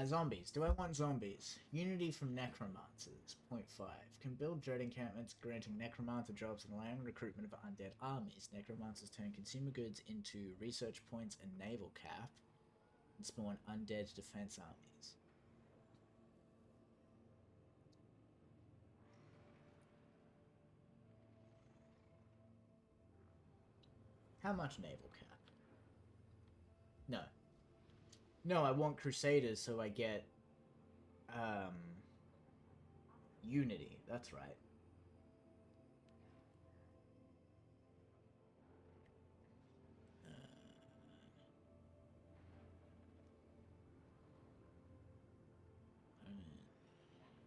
Zombies. Do I want zombies? Unity from Necromancers. 0.5. Can build dread encampments, granting Necromancer jobs and allowing recruitment of undead armies. Necromancers turn consumer goods into research points and naval cap, and spawn undead defense armies. How much naval cap? No. No, I want Crusaders so I get, Unity. That's right.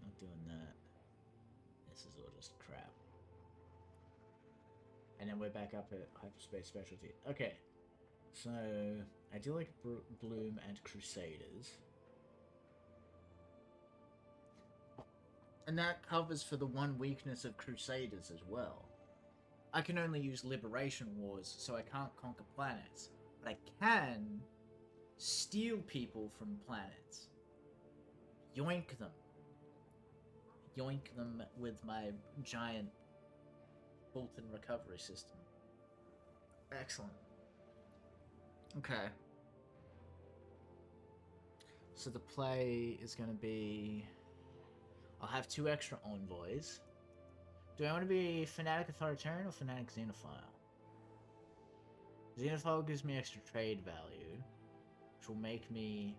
Not doing that. This is all just crap. And then we're back up at hyperspace specialty. Okay. So, I do like Bloom and Crusaders. And that covers for the one weakness of Crusaders as well. I can only use Liberation Wars, so I can't conquer planets. But I can steal people from planets. Yoink them. Yoink them with my giant built-in recovery system. Excellent. Okay. So the play is going to be... I'll have 2 extra envoys. Do I want to be Fanatic Authoritarian or Fanatic Xenophile? Xenophile gives me extra trade value, which will make me...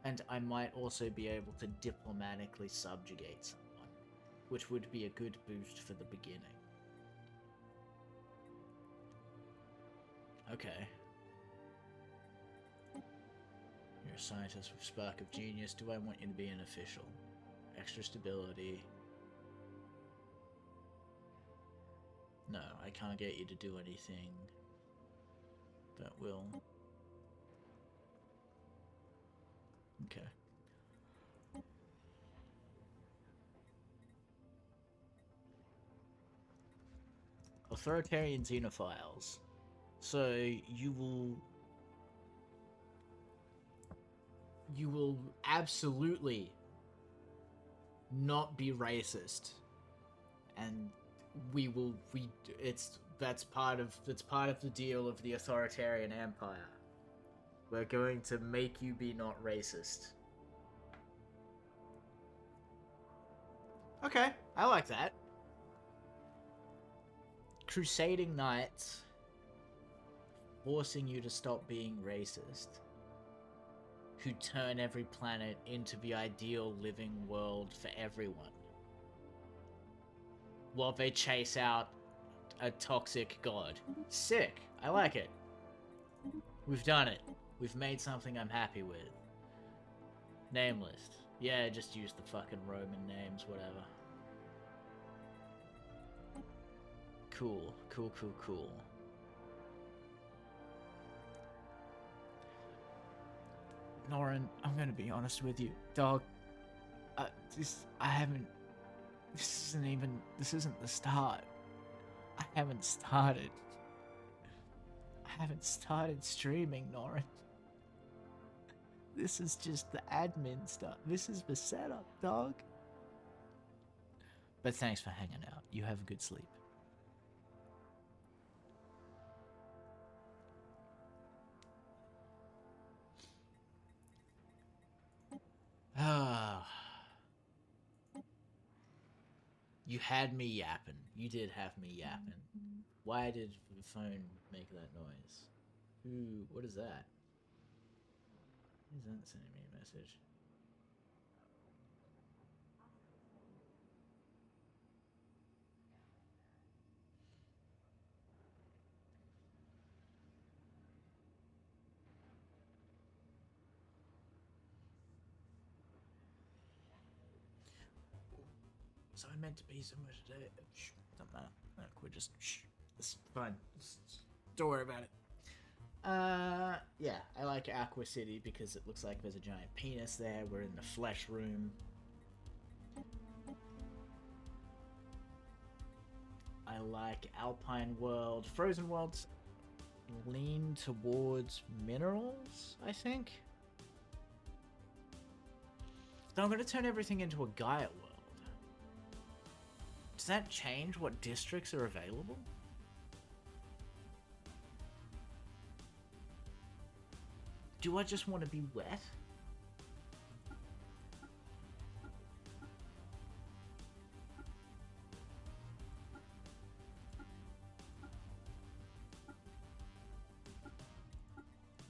And I might also be able to diplomatically subjugate someone. which would be a good boost for the beginning. Okay. You're a scientist with spark of genius. Do I want you to be an official? Extra stability. No, I can't get you to do anything that will. Okay. Authoritarian xenophiles. So you will absolutely not be racist, and that's part of the deal of the authoritarian empire. We're going to make you be not racist. Okay, I like that. Crusading knights forcing you to stop being racist, who turn every planet into the ideal living world for everyone, while they chase out a toxic god. Sick. I like it. We've done it. We've made something I'm happy with. Name list. Yeah, just use the fucking Roman names, whatever. Cool. Cool, cool, cool. Lauren, I'm gonna be honest with you. Dog, this isn't the start. I haven't started streaming, Lauren. This is just the admin stuff. This is the setup, dog. But thanks for hanging out. You have a good sleep. Ah. You had me yapping. You did have me yapping. Why did the phone make that noise? Ooh, what is that? Who's that sending me a message? So I meant to be somewhere today. Shh, don't matter. Look, we're just shh. It's fine. Don't worry about it. Yeah, I like Aqua City because it looks like there's a giant penis there. We're in the flesh room. I like Alpine World. Frozen Worlds lean towards minerals, I think. So I'm going to turn everything into a Gaia world. Does that change what districts are available? Do I just want to be wet?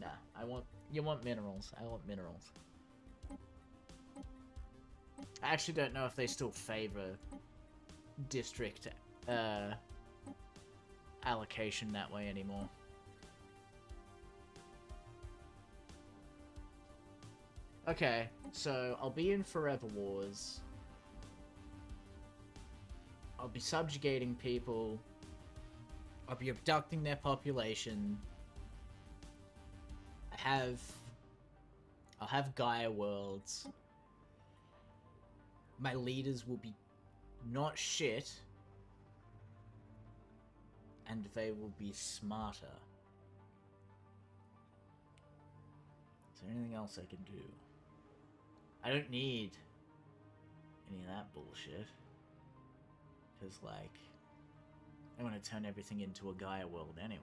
Nah, you want minerals. I want minerals. I actually don't know if they still favor district allocation that way anymore. Okay, so I'll be in Forever Wars. I'll be subjugating people. I'll be abducting their population. I'll have Gaia worlds. My leaders will be not shit, and they will be smarter. Is there anything else I can do? I don't need any of that bullshit. Because, like, I want to turn everything into a Gaia world anyway.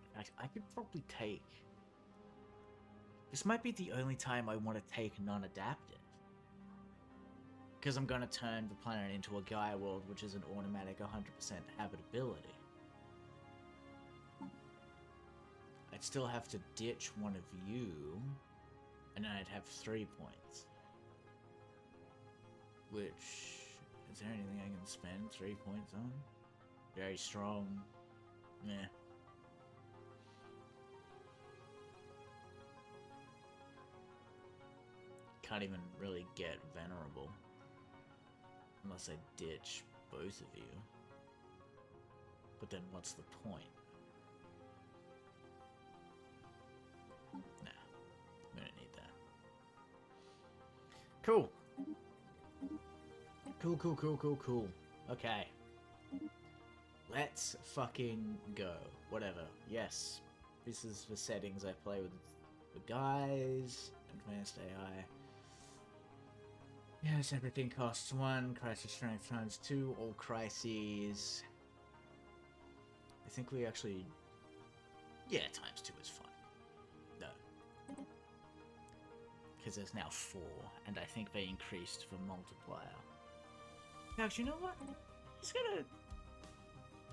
In fact, I could probably take... This might be the only time I want to take non-adaptive. Because I'm going to turn the planet into a Gaia world, which is an automatic 100% habitability. I'd still have to ditch one of you, and then I'd have 3 points. Which Is there anything I can spend 3 points on? Very strong. Meh. Can't even really get venerable. Unless I ditch both of you. But then what's the point? Nah, we don't need that. Cool. Cool. Okay. Let's fucking go. Whatever. Yes. This is the settings I play with the guys. Advanced AI. Yes, everything costs 1. Crisis strength times 2. All crises. I think we actually... Yeah, times 2 is fine. No. Because there's now 4, and I think they increased the multiplier. Actually, you know what? I'm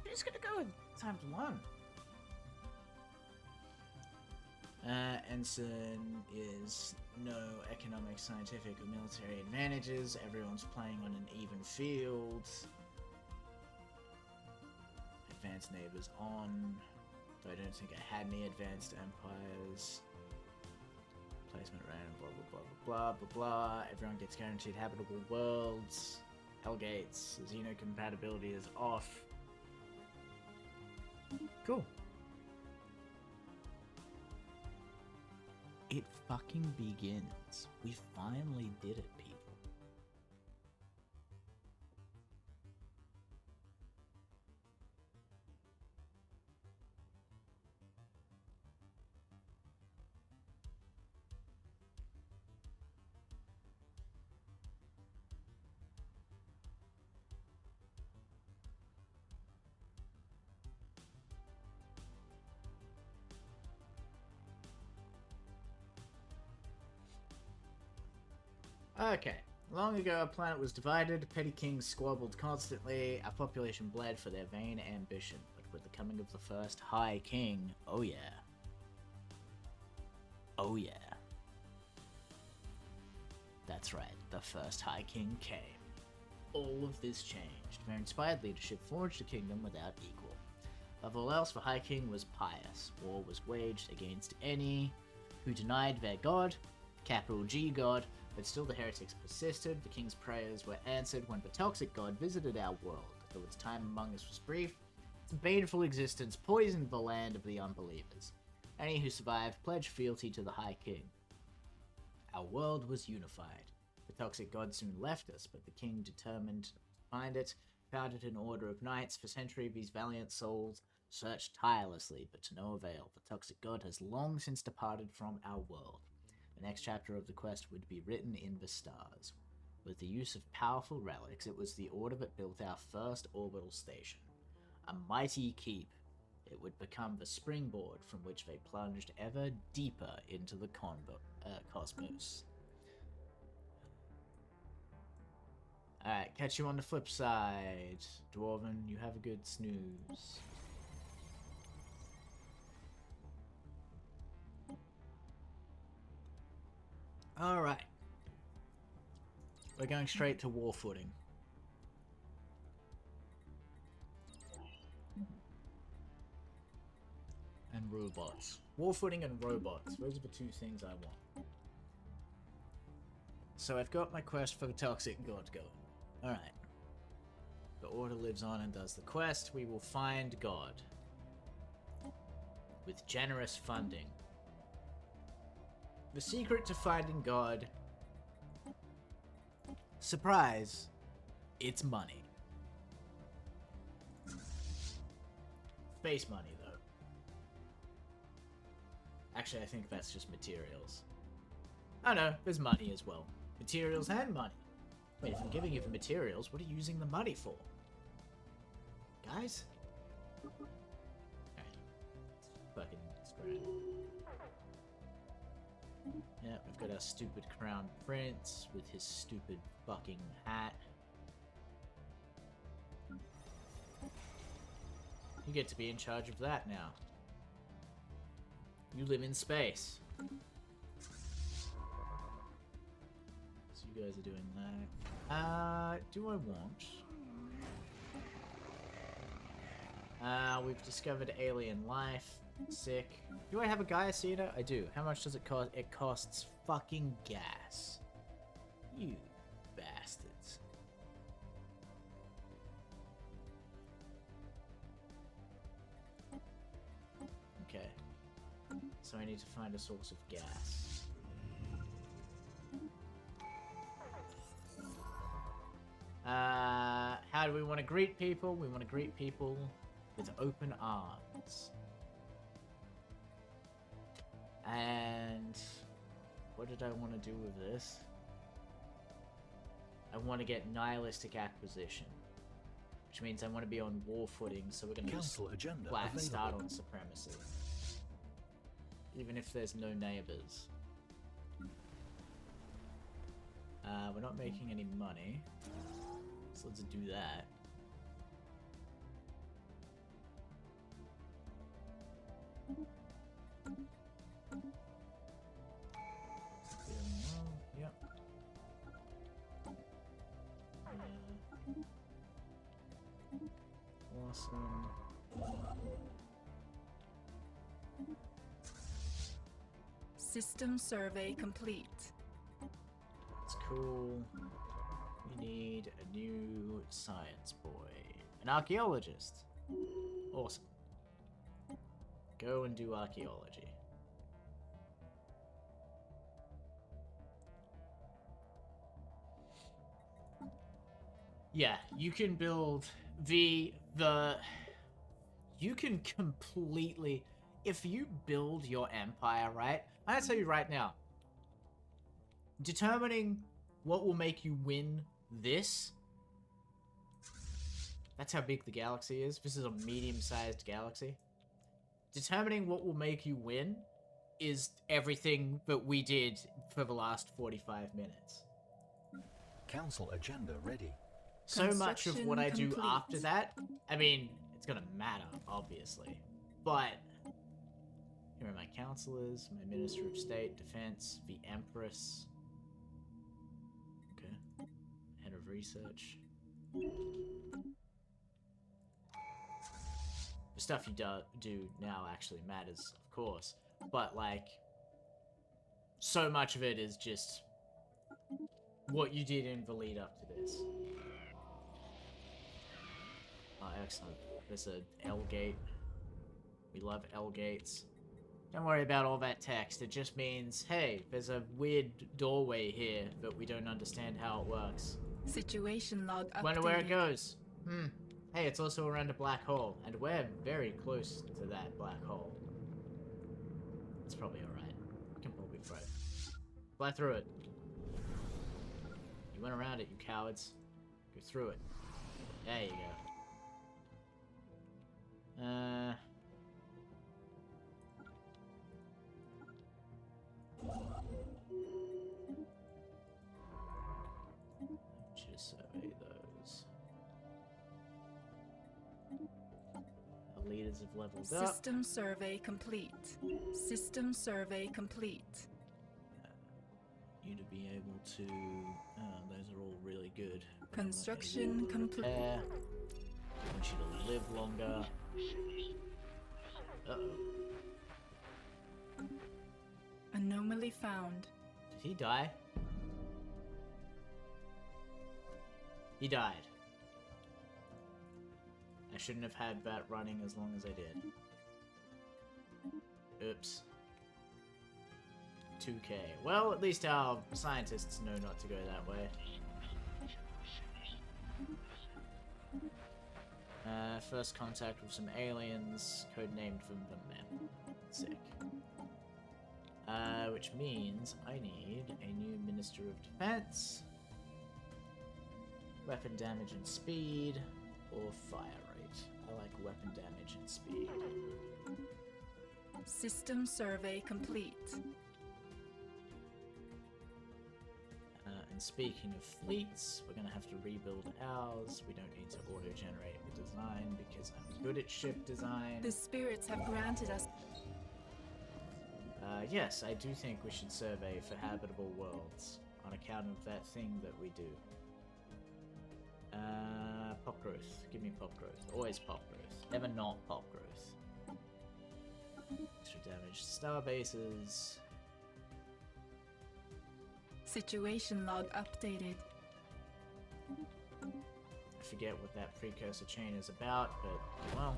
just gonna go with times 1. Ensign is no economic, scientific, or military advantages. Everyone's playing on an even field. Advanced neighbors on. Though I don't think I had any advanced empires. Placement random, blah blah blah blah blah blah. Everyone gets guaranteed habitable worlds. Hellgates. Xeno compatibility is off. Cool. It fucking begins. We finally did it, people. Okay. Long ago, our planet was divided, petty kings squabbled constantly, our population bled for their vain ambition. But with the coming of the first High King, oh yeah. Oh yeah. That's right, the first High King came. All of this changed. Their inspired leadership forged a kingdom without equal. Above all else, the High King was pious. War was waged against any who denied their god, capital G God, but still the heretics persisted. The king's prayers were answered when the toxic god visited our world. Though its time among us was brief, its baneful existence poisoned the land of the unbelievers. Any who survived pledged fealty to the High King. Our world was unified. The toxic god soon left us, but the king, determined to find it, founded an order of knights. For centuries, these valiant souls searched tirelessly, but to no avail. The toxic god has long since departed from our world. The next chapter of the quest would be written in the stars. With the use of powerful relics, it was the Order that built our first orbital station. A mighty keep, it would become the springboard from which they plunged ever deeper into the cosmos. Alright, catch you on the flip side. Dwarven, you have a good snooze. Alright. We're going straight to war footing. And robots. War footing and robots. Those are the two things I want. So I've got my quest for the toxic god going. Alright. The Order lives on and does the quest. We will find God. With generous funding. The secret to finding God. Surprise. It's money. Space money, though. Actually, I think that's just materials. Oh no, there's money as well. Materials and money. Wait, if I'm giving you the materials, what are you using the money for? Guys? Alright. Fucking screw. Yeah, we've got our stupid crown prince with his stupid fucking hat. You get to be in charge of that now. You live in space. So you You guys are doing that. Do I want... we've discovered alien life. Sick. Do I have a Gaia Seeder? I do. How much does it cost? It costs fucking gas. You bastards. Okay. So I need to find a source of gas. How do we want to greet people? We want to greet people with open arms. And what did I want to do with this? I want to get nihilistic acquisition, which means I want to be on war footing, so we're going to Council agenda flat start available. on supremacy. Even if there's no neighbors. We're not making any money, so let's do that. Yep. Awesome. System survey complete. That's cool. We need a new science boy. An archaeologist. Awesome. Go and do archaeology. Yeah, you can build you can completely, if you build your empire, right? I'm gonna tell you right now, determining what will make you win this, that's how big the galaxy is. This is a medium-sized galaxy. Determining what will make you win is everything that we did for the last 45 minutes. Council agenda ready. So much of what I do Construction after that, I mean, it's gonna matter, obviously. But here are my counselors, my Minister of State, Defense, the Empress. Okay. Head of Research. The stuff you do now actually matters, of course. But, like, so much of it is just what you did in the lead up to this. Oh, excellent. There's a L gate. We love L gates. Don't worry about all that text. It just means, hey, there's a weird doorway here that we don't understand how it works. Situation log updated. Wonder where it goes. Hey, it's also around a black hole, and we're very close to that black hole. It's probably alright. We can probably throw it. Fly through it. You went around it, you cowards. Go through it. There you go. Just survey those. Our leaders have leveled up. System survey complete. System survey complete. You to be able to... those are all really good. Construction complete. I want you to live longer. Uh-oh. Anomaly found. Did he die? He died. I shouldn't have had that running as long as I did. Oops. 2K. Well, at least our scientists know not to go that way. First contact with some aliens, codenamed them the Men. Sick. Which means I need a new Minister of Defense, weapon damage and speed, or fire rate. I like weapon damage and speed. System survey complete. And speaking of fleets, we're going to have to rebuild ours. We don't need to auto-generate the design because I'm good at ship design. The spirits have granted us. Yes, I do think we should survey for habitable worlds. on account of that thing that we do. Pop growth. Give me pop growth. Always pop growth. Never not pop growth. Extra damage. Star bases. Situation log updated. I forget what that precursor chain is about, but well.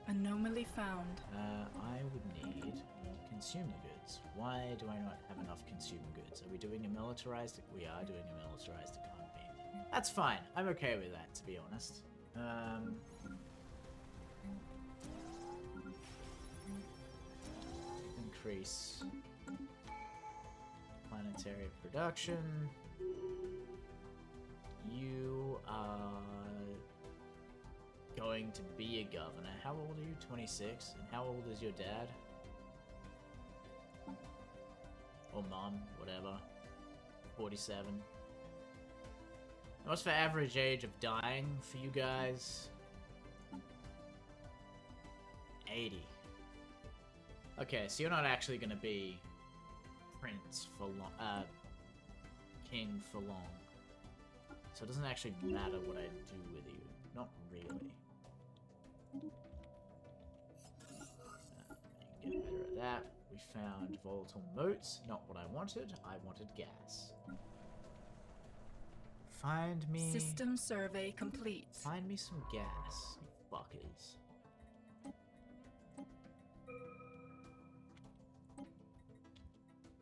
Anomaly found. I would need consumer goods. Why do I not have enough consumer goods? Are we doing a militarized? We are doing a militarized economy. That's fine. I'm okay with that, to be honest. Increase planetary production. You are going to be a governor. How old are you? 26? And how old is your dad? Or mom, whatever. 47. What's the average age of dying for you guys? 80. Okay, so you're not actually gonna be prince for long, king for long. So it doesn't actually matter what I do with you. Not really. Get better at that. We found volatile motes. Not what I wanted. I wanted gas. Find me... System survey complete. Find me some gas, you fuckers.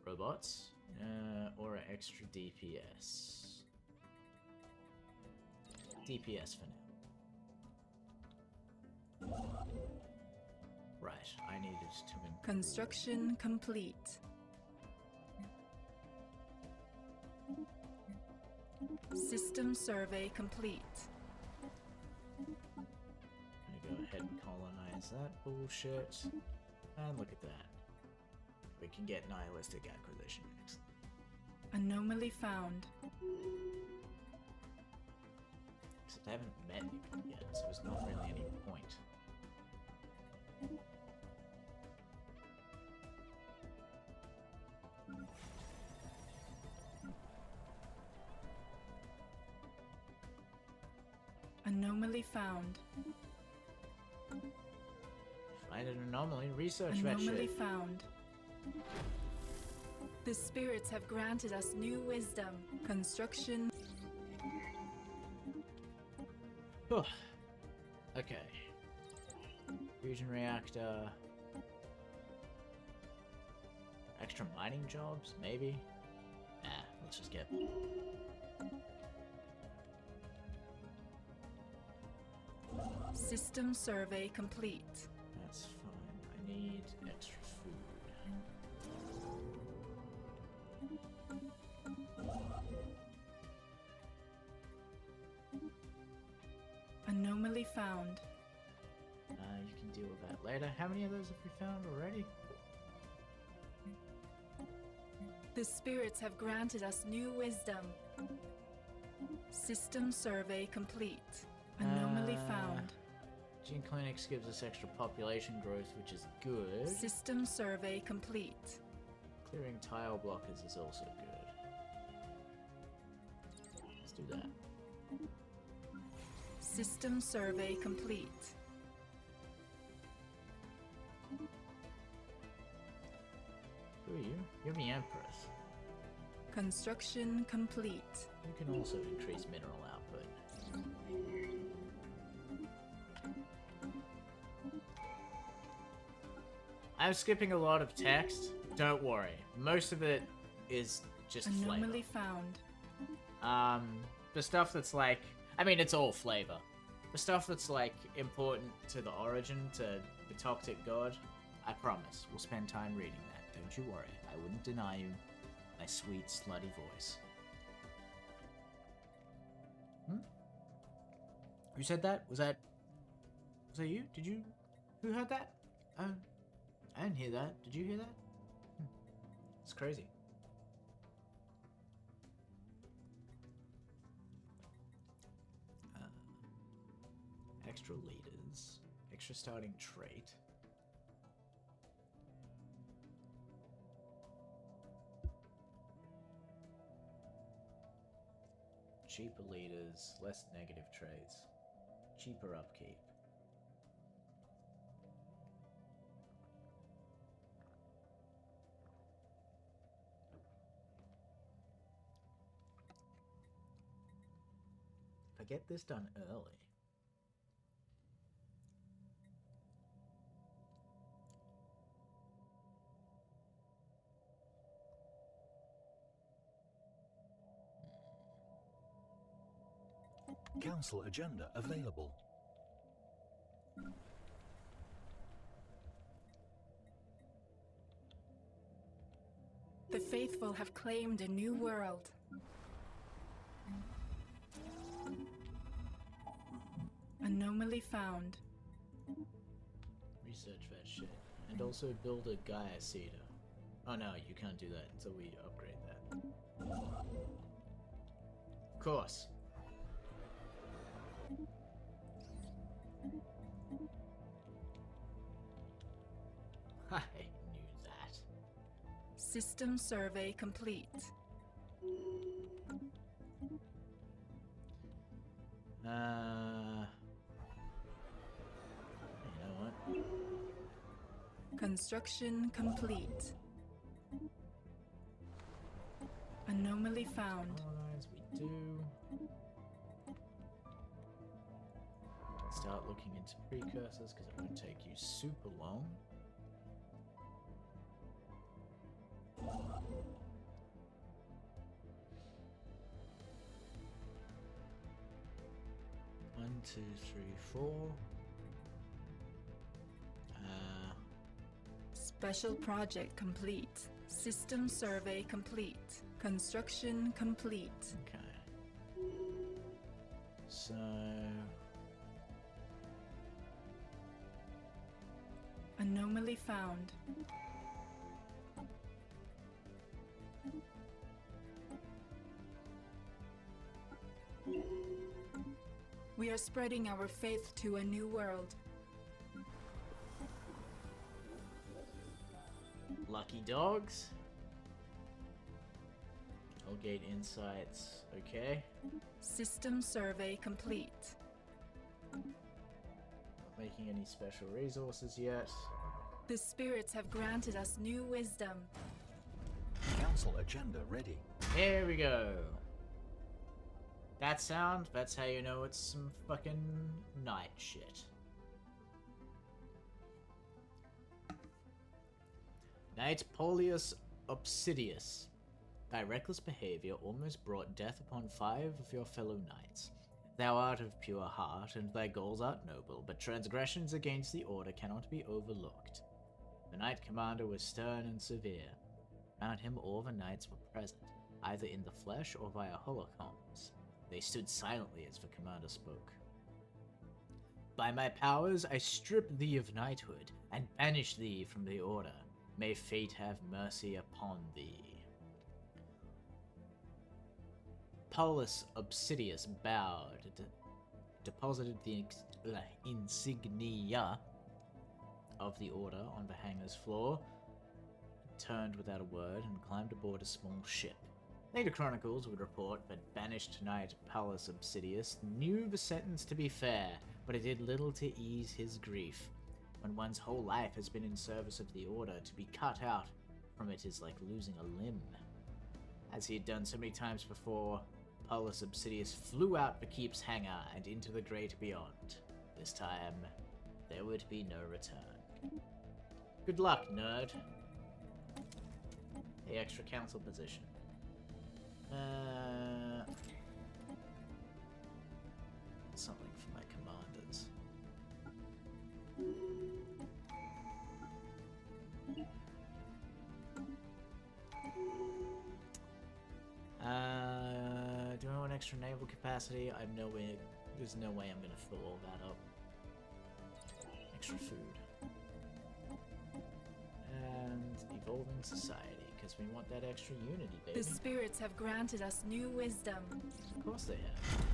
Robots. Or extra DPS. DPS for now. Right, I needed to improve. Construction complete. System survey complete. I'm gonna go ahead and colonize that bullshit. And look at that. We can get nihilistic acquisition next. Anomaly found. Except I haven't met anyone yet, so there's not really any point. Anomaly found. Find an anomaly, research that Anomaly shit. found. The spirits have granted us new wisdom. Construction. Whew. Okay. Fusion reactor. Extra mining jobs, maybe? Nah, let's just get... System survey complete. That's fine. I need extra food. Anomaly found. You can deal with that later. How many of those have we found already? The spirits have granted us new wisdom. System survey complete. Anomaly found. Gene Clinics gives us extra population growth, which is good. System survey complete. Clearing tile blockers is also good. Let's do that. System survey complete. Who are you? You're the Empress. Construction complete. You can also increase mineral output. I'm skipping a lot of text. Don't worry. Most of it is just Anomaly flavor. found. The stuff that's like... I mean, it's all flavor. The stuff that's like important to the origin, to the Toctic God, I promise, we'll spend time reading that. Don't you worry. I wouldn't deny you my sweet, slutty voice. Who said that? Was that you? Did you? Who heard that? I didn't hear that. Did you hear that? It's crazy. Extra leaders. Extra starting trait. Cheaper leaders, less negative traits. Cheaper upkeep. If I get this done early. Council agenda available. The faithful have claimed a new world. Anomaly found. Research that shit. And also build a Gaia Seeder. Oh no, you can't do that until we upgrade that. Of course. I knew that. System survey complete. You know what? Construction complete. Anomaly found. Colonize, we do. Start looking into precursors because it won't take you super long. One, two, three, four. Special project complete. System survey complete. Construction complete. Okay. So Anomaly found. We are spreading our faith to a new world. lucky dogs. Tollgate insights. Okay. System survey complete. Not making any special resources yet. The spirits have granted us new wisdom. Council agenda ready. Here we go. That sound, that's how you know it's some fucking night shit. Knight Polius Obsidius. Thy reckless behavior almost brought death upon 5 of your fellow knights. Thou art of pure heart, and thy goals art noble, but transgressions against the order cannot be overlooked. The knight commander was stern and severe. Around him all the knights were present, either in the flesh or via holocoms. They stood silently as the commander spoke. By my powers I strip thee of knighthood, and banish thee from the order. May fate have mercy upon thee. Paulus Obsidius bowed, deposited the insignia of the order on the hangar's floor, turned without a word, and climbed aboard a small ship. Later chronicles would report that banished knight Paulus Obsidius knew the sentence to be fair, but it did little to ease his grief. When one's whole life has been in service of the order, to be cut out from it is like losing a limb. As he had done so many times before, Paulus Obsidius flew out the keep's hangar and into the great beyond. This time, there would be no return. Good luck, nerd. The extra council position. Something for my commanders. Do I want extra naval capacity? I have no way. There's no way I'm gonna fill all that up. Extra food. And evolving society, because we want that extra unity, baby. The spirits have granted us new wisdom. Of course they have.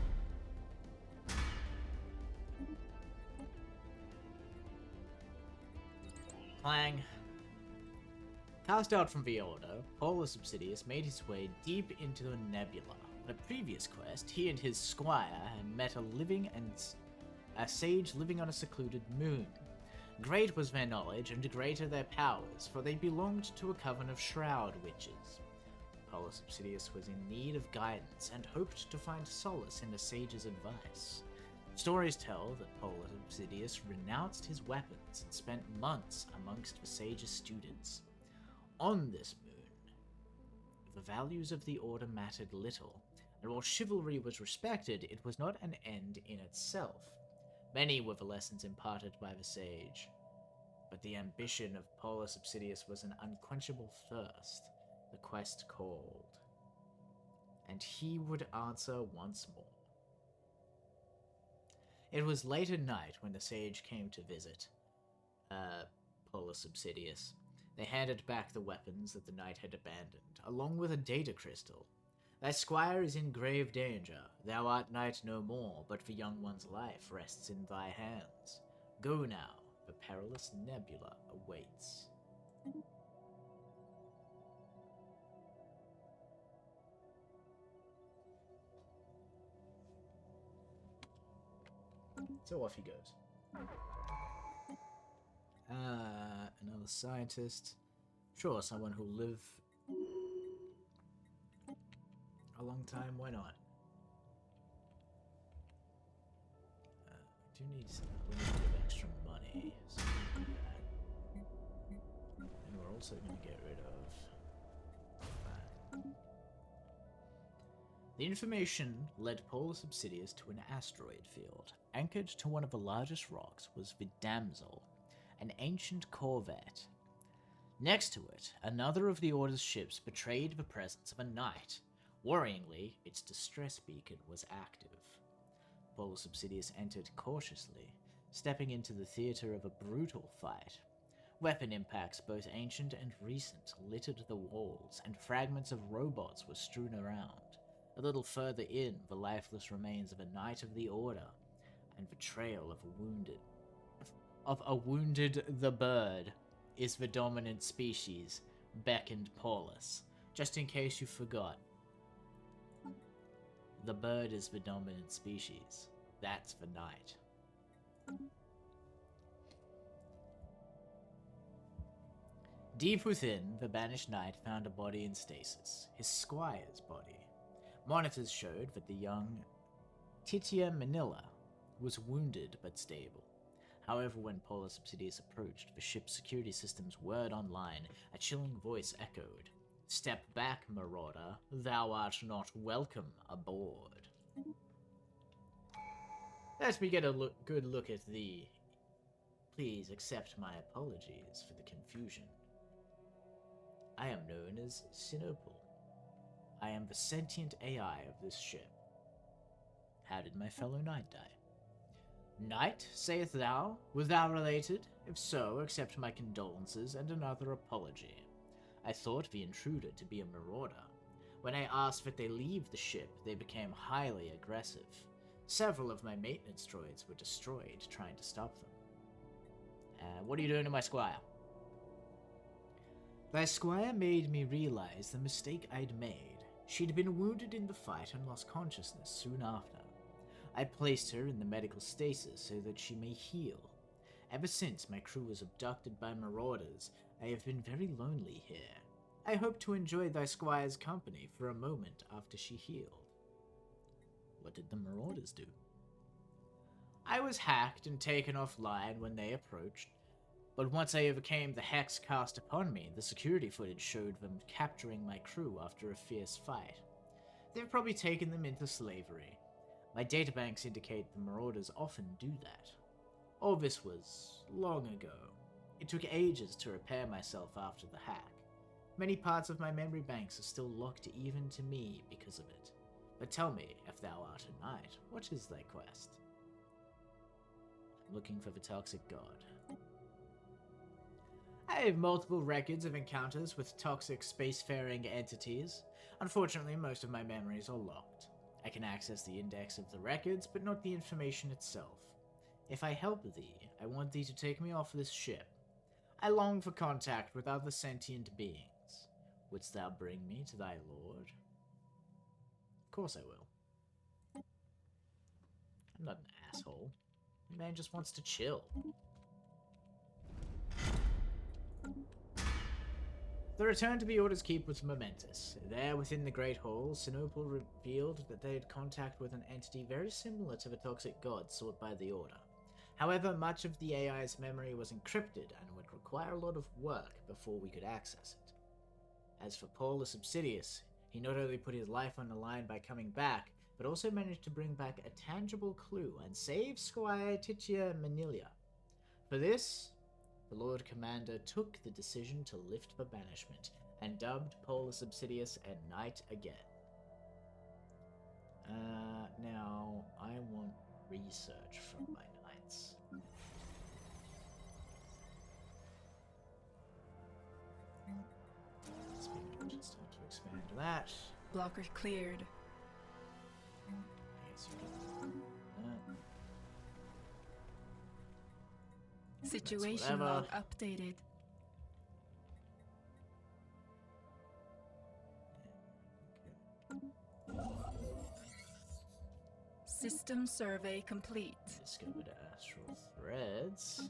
Clang. Cast out from the Order, Paulus Obsidius made his way deep into the nebula. On a previous quest, he and his squire had met a sage living on a secluded moon. Great was their knowledge, and greater their powers, for they belonged to a coven of shroud witches. Paulus Obsidius was in need of guidance, and hoped to find solace in the sage's advice. Stories tell that Paulus Obsidius renounced his weapons and spent months amongst the sage's students. On this moon, the values of the Order mattered little, and while chivalry was respected, it was not an end in itself. Many were the lessons imparted by the sage, but the ambition of Paulus Obsidius was an unquenchable thirst. The quest called, and he would answer once more. It was late at night when the sage came to visit Paulus Obsidius. They handed back the weapons that the knight had abandoned, along with a data crystal. Thy squire is in grave danger. Thou art knight no more, but the young one's life rests in thy hands. Go now, the perilous nebula awaits. So off he goes. Another scientist. Sure, someone who'll live a long time, why not? Do need a little bit of extra money, so we'll do that. And we're also going to get rid of that. The information led Paulus Obsidius to an asteroid field. Anchored to one of the largest rocks was the Damsel, an ancient corvette. Next to it, another of the Order's ships betrayed the presence of a knight. Worryingly, its distress beacon was active. Paulus Obsidius entered cautiously, stepping into the theater of a brutal fight. Weapon impacts, both ancient and recent, littered the walls, and fragments of robots were strewn around. A little further in, the lifeless remains of a knight of the Order, and the trail of a wounded the bird is the dominant species, beckoned Paulus. Just in case you forgot, the bird is the dominant species. That's the knight. Deep within, the banished knight found a body in stasis, his squire's body. Monitors showed that the young Titia Manila was wounded but stable. However, when Paulus Obsidius approached, the ship's security systems whirred online. A chilling voice echoed, "Step back, marauder. Thou art not welcome aboard." Let me get a good look at thee. Please accept my apologies for the confusion. I am known as Sinopal. I am the sentient AI of this ship. How did my fellow knight die? Knight, sayest thou? Wert thou related? If so, accept my condolences and another apology. I thought the intruder to be a marauder. When I asked that they leave the ship, they became highly aggressive. Several of my maintenance droids were destroyed trying to stop them. What are you doing to my squire? Thy squire made me realize the mistake I'd made. She'd been wounded in the fight and lost consciousness soon after. I placed her in the medical stasis so that she may heal. Ever since my crew was abducted by marauders, I have been very lonely here. I hope to enjoy thy squire's company for a moment after she healed. What did the marauders do? I was hacked and taken offline when they approached, but once I overcame the hex cast upon me, the security footage showed them capturing my crew after a fierce fight. They've probably taken them into slavery. My databanks indicate the marauders often do that. All this was long ago. It took ages to repair myself after the hack. Many parts of my memory banks are still locked even to me because of it. But tell me, if thou art a knight, what is thy quest? Looking for the toxic god. I have multiple records of encounters with toxic spacefaring entities. Unfortunately, most of my memories are locked. I can access the index of the records, but not the information itself. If I help thee, I want thee to take me off this ship. I long for contact with other sentient beings. Wouldst thou bring me to thy lord? Of course I will. I'm not an asshole. The man just wants to chill. The return to the Order's Keep was momentous. There, within the Great Hall, Sinople revealed that they had contact with an entity very similar to the toxic god sought by the Order. However, much of the AI's memory was encrypted and would require a lot of work before we could access it. As for Paulus Obsidius, he not only put his life on the line by coming back, but also managed to bring back a tangible clue and save Squire Titia Manilia. For this, the Lord Commander took the decision to lift the banishment and dubbed Paulus Obsidius a knight again. Now, I want research from my knights. Speaking, just have to expand that. Blocker cleared. I guess you can do that. Situation log updated. System survey complete. Discovered astral threads.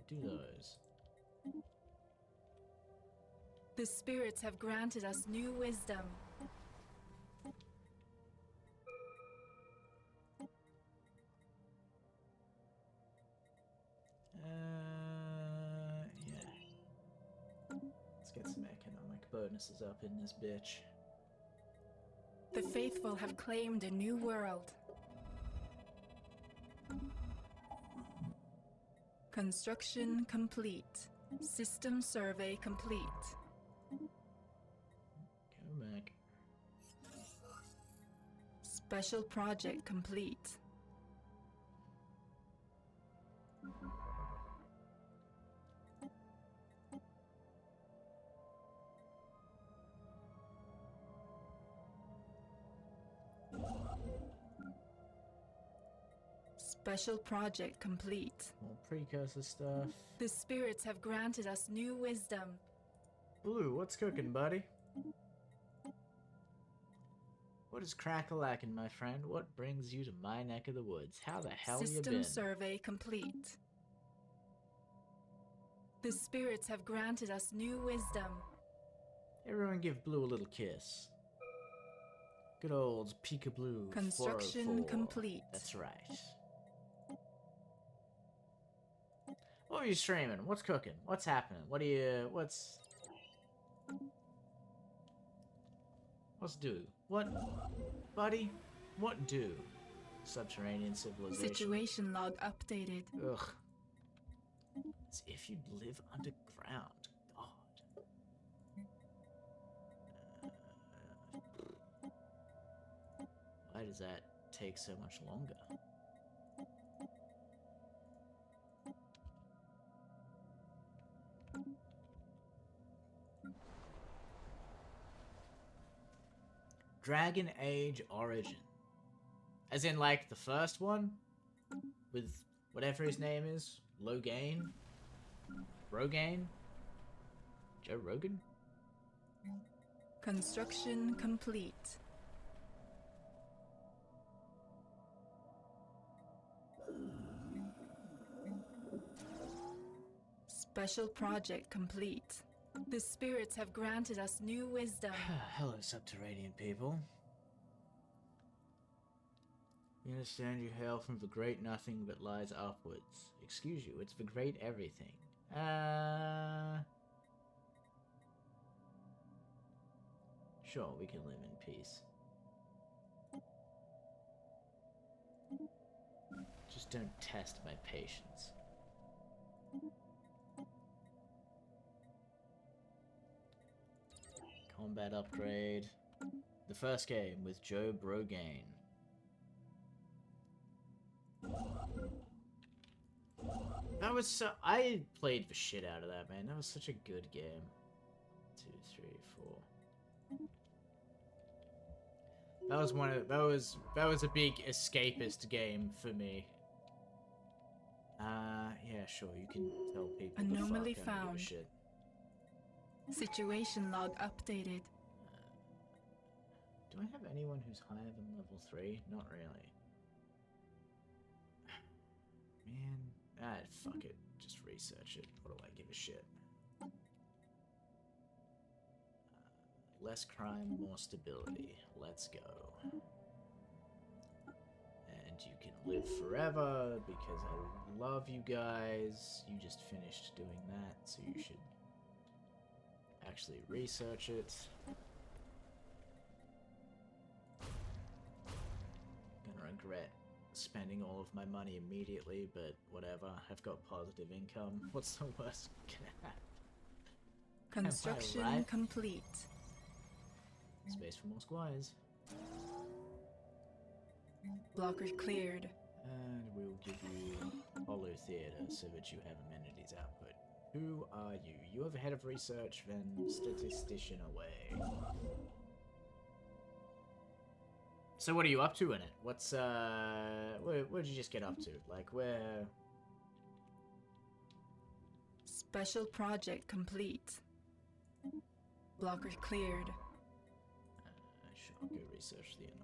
Do those. The spirits have granted us new wisdom. Yeah. Let's get some economic bonuses up in this bitch. The faithful have claimed a new world. Construction complete. System survey complete. Go back. Special project complete. Special project complete. More precursor stuff. The spirits have granted us new wisdom. Blue, what's cooking, buddy? What is crack-a-lackin', my friend? What brings you to my neck of the woods? How the hell you System been? survey complete. The spirits have granted us new wisdom. Everyone give Blue a little kiss. Good old Peekaboo. Construction 404. complete. That's right. What are you streaming? What's cooking? What's happening? What's do? What, buddy? What do? Subterranean civilization. Situation log updated. Ugh. As if you'd live underground. God. Why does that take so much longer? Dragon Age Origin. As in, like, the first one? With whatever his name is? Logain? Rogaine? Joe Rogan? Construction complete. Special project complete. The spirits have granted us new wisdom. Hello, subterranean people. We understand you hail from the great nothing that lies upwards. Excuse you, it's the great everything. Sure, we can live in peace. Just don't test my patience. Combat upgrade. The first game with Joe Rogaine. That was so... I played the shit out of that, man. That was such a good game. 2, 3, 4. That was one of... That was a big escapist game for me. Yeah, sure, you can tell people Anomaly to fuck, I don't give a found. shit. Situation log updated. Do I have anyone who's higher than level 3? Not really. Man, fuck it. Just research it. What do I give a shit? Less crime, more stability. Let's go. And you can live forever because I love you guys. You just finished doing that, so you should actually research it. Gonna regret spending all of my money immediately, but whatever. I've got positive income. What's the worst gonna happen? Construction right? complete. Space for more squires. Blocker cleared. And we'll give you Hollow Theater so that you have amenities output. Who are you? You have a head of research, then statistician away. So what are you up to in it? What's, what'd you just get up to? Like, where... Special project complete. Blocker cleared. Sure, I'll go research the anomaly.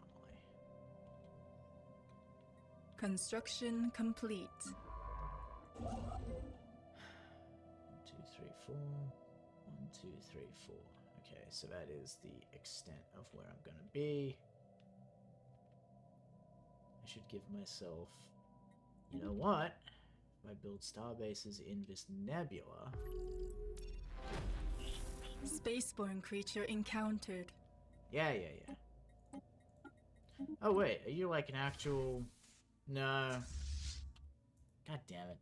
Construction complete. 1, 2, 3, 4. 1, 2, 3, 4. Okay, so that is the extent of where I'm gonna be. I should give myself... You know what? If I build star bases in this nebula... Spaceborne creature encountered. Yeah. Oh wait, are you like an actual... No. God damn it.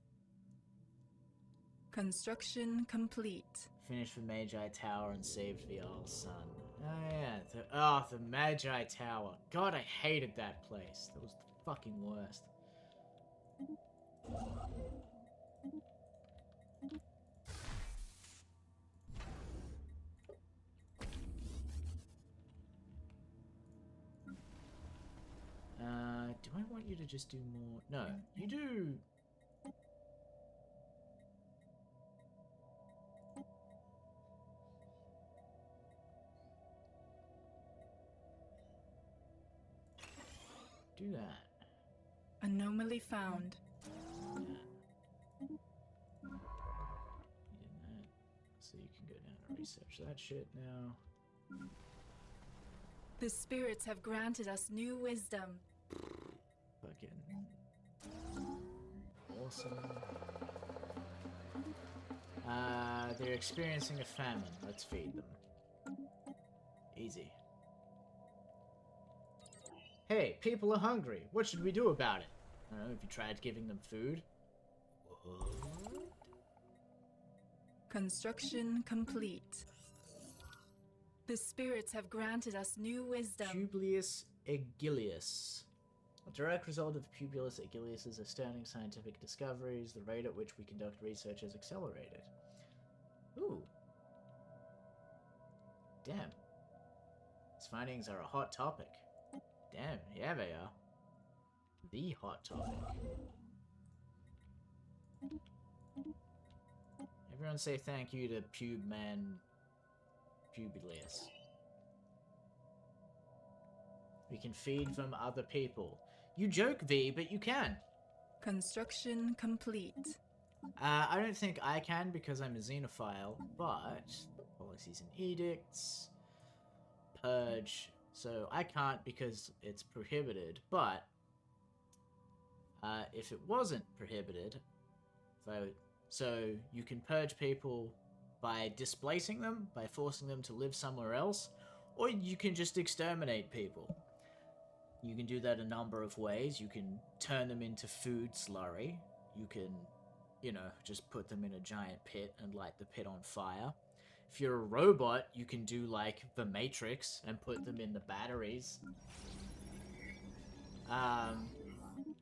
Construction complete. Finished the Magi Tower and saved the old sun. Oh yeah, the Magi Tower. God, I hated that place. That was the fucking worst. Do I want you to just do more? No, you do... Do that. Anomaly found. Yeah. You did that. So you can go down and research that shit now. The spirits have granted us new wisdom. Fucking awesome. They're experiencing a famine. Let's feed them. Easy. Hey, people are hungry. What should we do about it? I don't know, have you tried giving them food? What? Construction complete. The spirits have granted us new wisdom. Publius Aegilius. A direct result of Publius Aegilius's astounding scientific discoveries, the rate at which we conduct research has accelerated. Ooh. Damn. His findings are a hot topic. Damn, yeah they are. The hot topic. Everyone say thank you to Publius. We can feed from other people. You joke, V, but you can. Construction complete. I don't think I can because I'm a xenophile, but policies and edicts, purge, so I can't because it's prohibited, but if it wasn't prohibited, so you can purge people by displacing them, by forcing them to live somewhere else, or you can just exterminate people. You can do that a number of ways. You can turn them into food slurry. You can, you know, just put them in a giant pit and light the pit on fire. If you're a robot, you can do like the Matrix and put them in the batteries.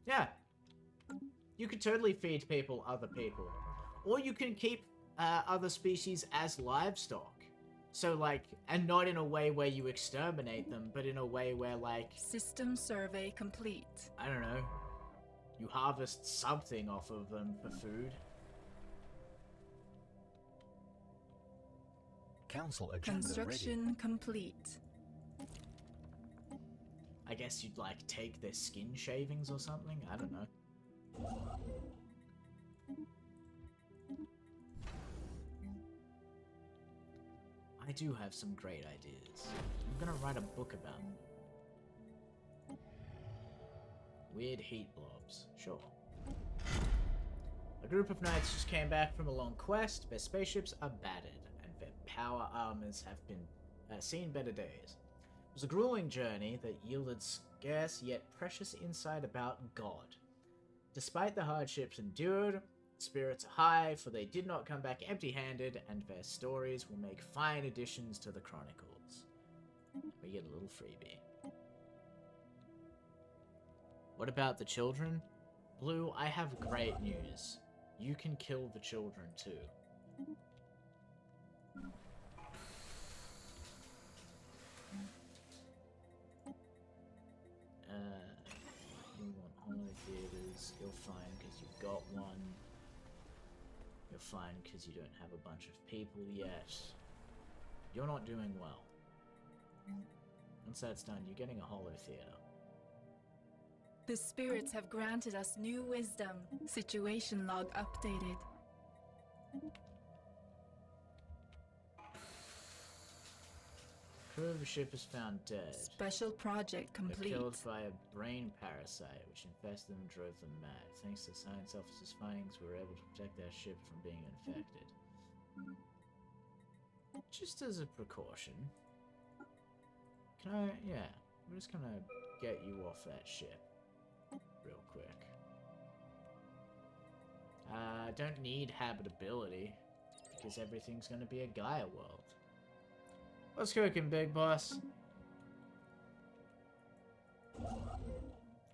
Yeah. You could totally feed people other people. Or you can keep other species as livestock. So like, and not in a way where you exterminate them, but in a way where like... System survey complete. I don't know. You harvest something off of them for food. Council agenda Construction ready. complete. I guess you'd like take their skin shavings or something? I don't know. I do have some great ideas. I'm gonna write a book about them. Weird heat blobs. Sure. A group of knights just came back from a long quest. Their spaceships are battered, and their power armors have been seen better days. It was a grueling journey that yielded scarce yet precious insight about God. Despite the hardships endured, spirits are high, for they did not come back empty-handed, and their stories will make fine additions to the Chronicles. We get a little freebie. What about the children? Blue, I have great news. You can kill the children too. You want holiday theaters, you're fine because you've got one. You're fine because you don't have a bunch of people yet. You're not doing well. Once that's done, you're getting a holo theater. The spirits have granted us new wisdom. Situation log updated. Crew of a ship is found dead. Special project They're complete. killed by a brain parasite, which infested them and drove them mad. Thanks to science officers' findings, we were able to protect their ship from being infected. Just as a precaution. Can I... yeah. I'm just gonna get you off that ship. Real quick. I don't need habitability, because everything's gonna be a Gaia world. What's cooking, big boss?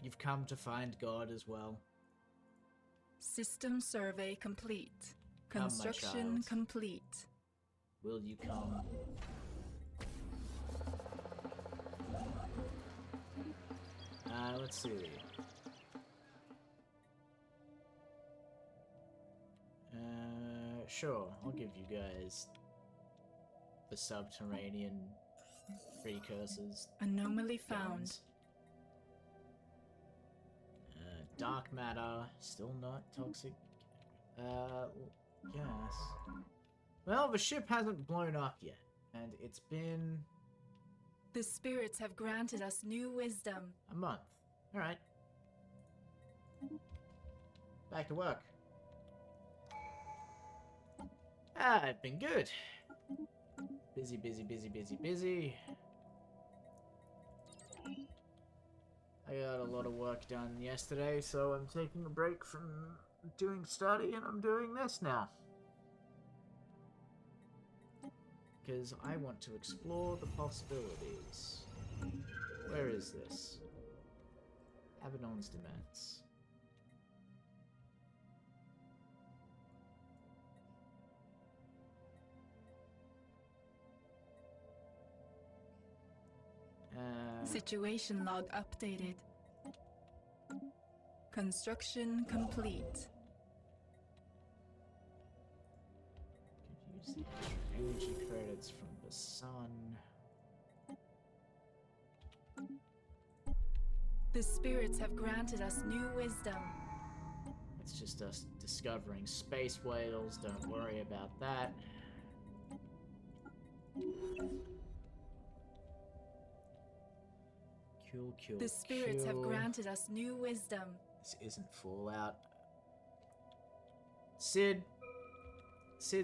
You've come to find God as well. System survey complete. Come, my Construction child. complete. Will you come? Let's see. Sure, I'll give you guys the subterranean precursors. Anomaly found. guns. Dark matter, still not toxic. Yes. Well, the ship hasn't blown up yet, and it's been The spirits have granted us new wisdom. a month. Alright. Back to work. I've been good. Busy, busy, busy, busy, busy. I got a lot of work done yesterday, so I'm taking a break from doing study, and I'm doing this now. Because I want to explore the possibilities. Where is this? Abaddon's Demesne. Situation log updated. Construction complete. Could use the extra energy credits from the sun. The spirits have granted us new wisdom. It's just us discovering space whales, don't worry about that. Kill, The spirits have kill. granted us new wisdom. This isn't Fallout. Sid's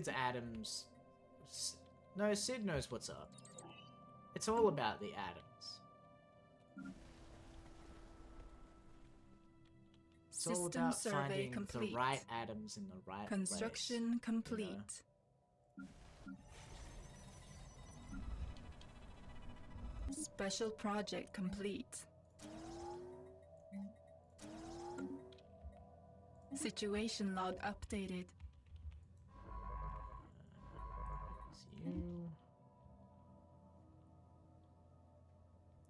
atoms. No, Sid knows what's up. It's all about the atoms. It's all System about survey finding complete. the right atoms in the right Construction place, complete. you know? Special project complete. Situation log updated. It's you.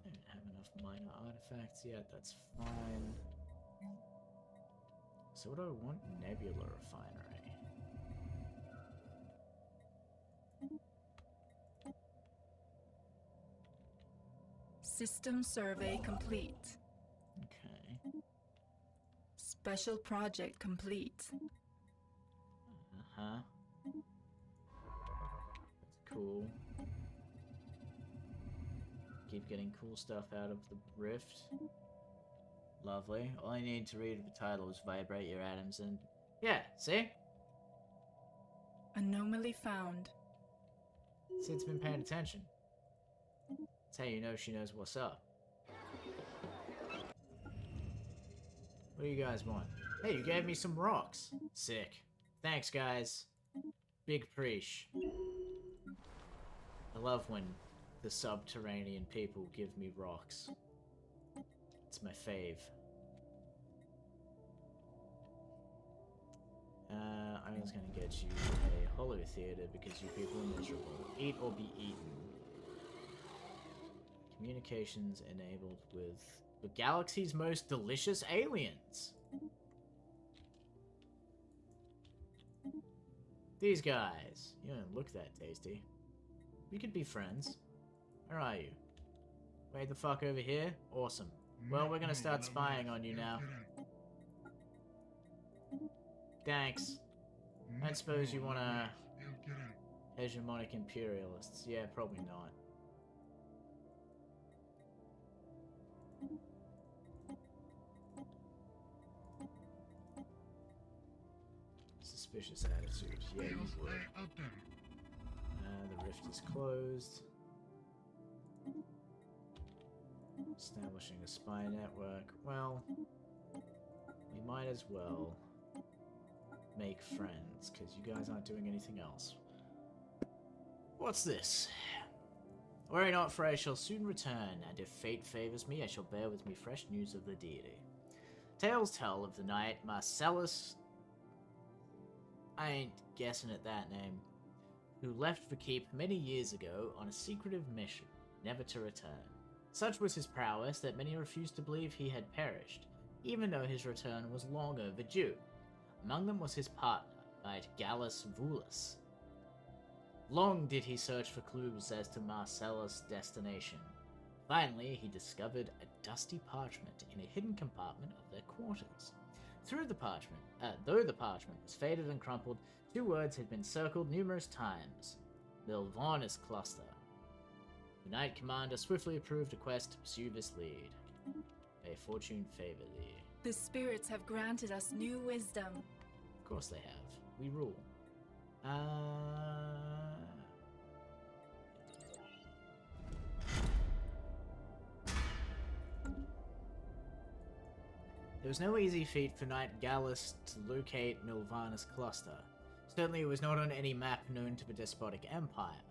I don't have enough minor artifacts yet, that's fine. So what do I want? Nebula refinery. System survey complete. Okay. Special project complete. Uh-huh. That's cool. Keep getting cool stuff out of the rift. Lovely. All I need to read the title is vibrate your atoms and... Yeah, see? Anomaly found. Sid's been paying attention. That's how you know she knows what's up. What do you guys want? Hey, you gave me some rocks. Sick. Thanks, guys. Big preach. I love when the subterranean people give me rocks. It's my fave. I'm just gonna get you a holo theater because you people are miserable. Eat or be eaten. Communications enabled with the galaxy's most delicious aliens. These guys. You don't look that tasty. We could be friends. Where are you? Way the fuck over here? Awesome. Well, we're gonna start spying on you now. Thanks. I suppose you wanna... hegemonic imperialists. Yeah, probably not. Suspicious attitude. Yeah, you would. The rift is closed. Establishing a spy network. Well, we might as well make friends, because you guys aren't doing anything else. What's this? Worry not, for I shall soon return, and if fate favors me, I shall bear with me fresh news of the deity. Tales tell of the knight Marcellus... I ain't guessing at that name. Who left the keep many years ago on a secretive mission, never to return. Such was his prowess that many refused to believe he had perished, even though his return was long overdue. Among them was his partner, knight Gallus Vulus. Long did he search for clues as to Marcellus' destination. Finally, he discovered a dusty parchment in a hidden compartment of their quarters. Though the parchment was faded and crumpled, two words had been circled numerous times: Milvanus Cluster. The Knight Commander swiftly approved a quest to pursue this lead. May fortune favor thee. The spirits have granted us new wisdom. Of course they have. We rule. There was no easy feat for Knight Gallus to locate Milvanus Cluster. Certainly it was not on any map known to the despotic empire.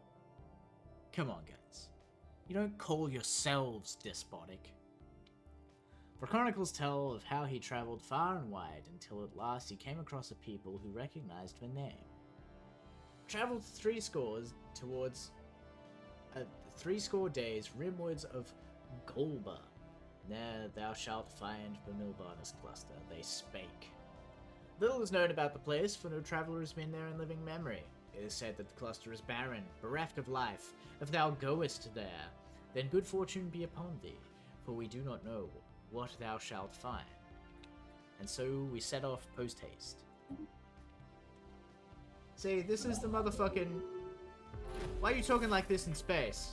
Come on, guys. You don't call yourselves despotic. For chronicles tell of how he traveled far and wide until at last he came across a people who recognized the name. Traveled 60 days rimwards of Golba. There thou shalt find the Milvanus Cluster, they spake. Little is known about the place, for no traveller has been there in living memory. It is said that the cluster is barren, bereft of life. If thou goest there, then good fortune be upon thee, for we do not know what thou shalt find. And so we set off post-haste. See, this is the motherfucking... Why are you talking like this in space?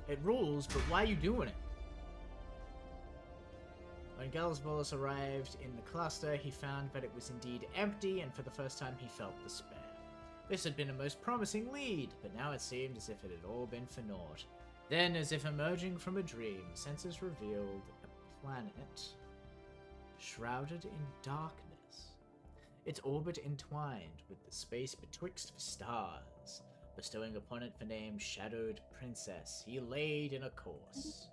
It rules, but why are you doing it? When Gallus Vulus arrived in the cluster, he found that it was indeed empty, and for the first time he felt despair. This had been a most promising lead, but now it seemed as if it had all been for naught. Then, as if emerging from a dream, senses revealed a planet shrouded in darkness, its orbit entwined with the space betwixt the stars. Bestowing upon it the name Shadowed Princess, he laid in a course.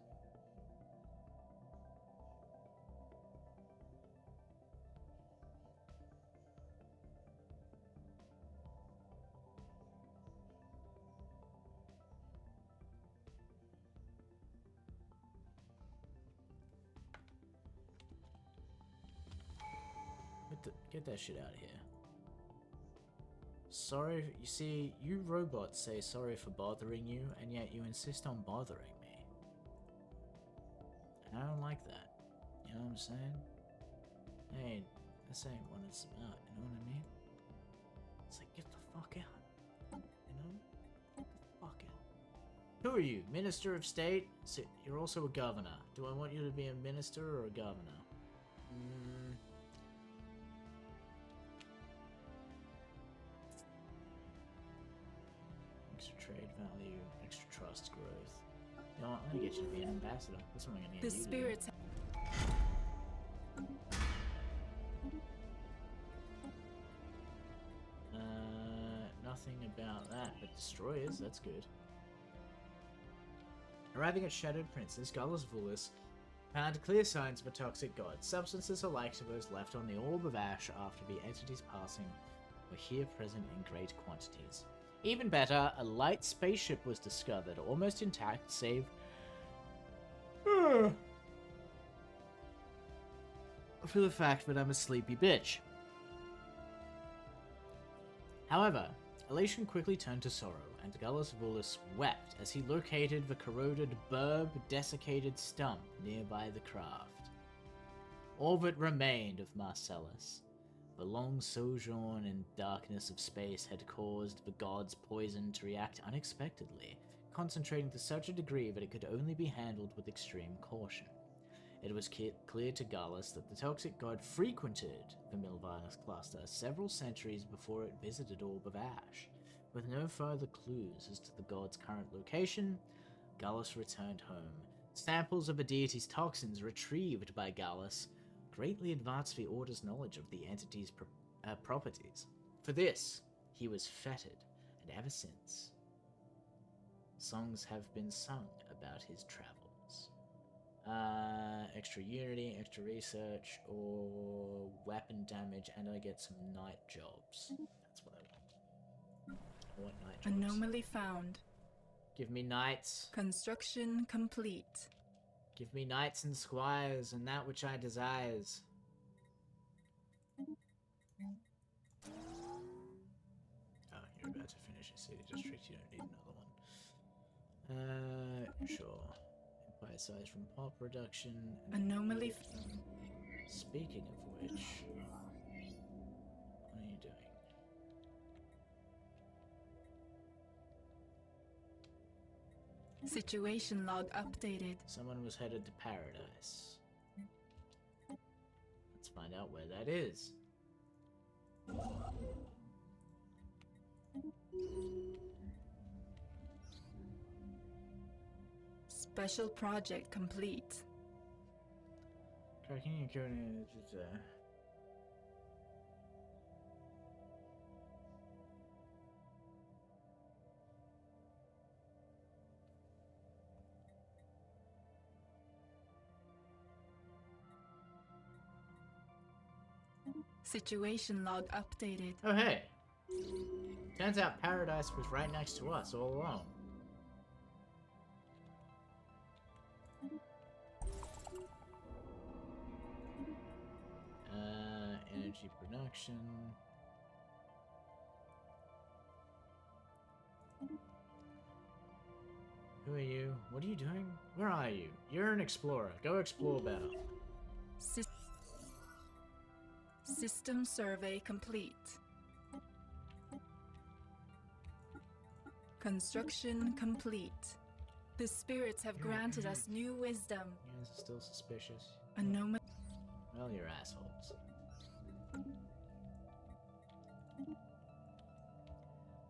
Get that shit out of here. Sorry, you see, you robots say sorry for bothering you, and yet you insist on bothering me. And I don't like that. You know what I'm saying? Hey, this ain't what it's about, you know what I mean? It's like, get the fuck out. You know? Get the fuck out. Who are you? Minister of State? So you're also a governor. Do I want you to be a minister or a governor? Extra trade value, extra trust growth. You know what? I'm gonna get you to be an ambassador. That's what I'm gonna get The you to do. spirits. Nothing about that, but destroyers, that's good. Arriving at Shadowed Princess, Gallus Vulus found clear signs of a toxic god. Substances alike to those left on the Orb of Ash after the entity's passing were here present in great quantities. Even better, a light spaceship was discovered, almost intact, save for the fact that I'm a sleepy bitch. However, elation quickly turned to sorrow, and Gallus Vulus wept as he located the corroded, desiccated stump nearby the craft. All that remained of Marcellus. The long sojourn in darkness of space had caused the god's poison to react unexpectedly, concentrating to such a degree that it could only be handled with extreme caution. It was clear to Gallus that the toxic god frequented the Milvanus cluster several centuries before it visited Orb of Ash. With no further clues as to the god's current location, Gallus returned home. Samples of the deity's toxins retrieved by Gallus greatly advanced the Order's knowledge of the entity's properties. For this, he was feted, and ever since, songs have been sung about his travels. Extra unity, extra research, or weapon damage, and I get some night jobs. That's what I want. I want night jobs. Anomaly found. Give me knights. Construction complete. Give me knights and squires, and that which I desires. Oh, you're about to finish a city district, you don't need another one. Sure. Empire size from pop reduction. Anomaly. Speaking of which, what are you doing? Situation log updated. Someone was headed to paradise. Let's find out where that is. Special project complete. Cracking and coding. Situation log updated. Oh hey! Turns out paradise was right next to us all along. Energy production. Who are you? What are you doing? Where are you? You're an explorer. Go explore better. System survey complete. Construction complete. The spirits have granted us new wisdom. You guys are still suspicious. Anomaly. Well, you're assholes.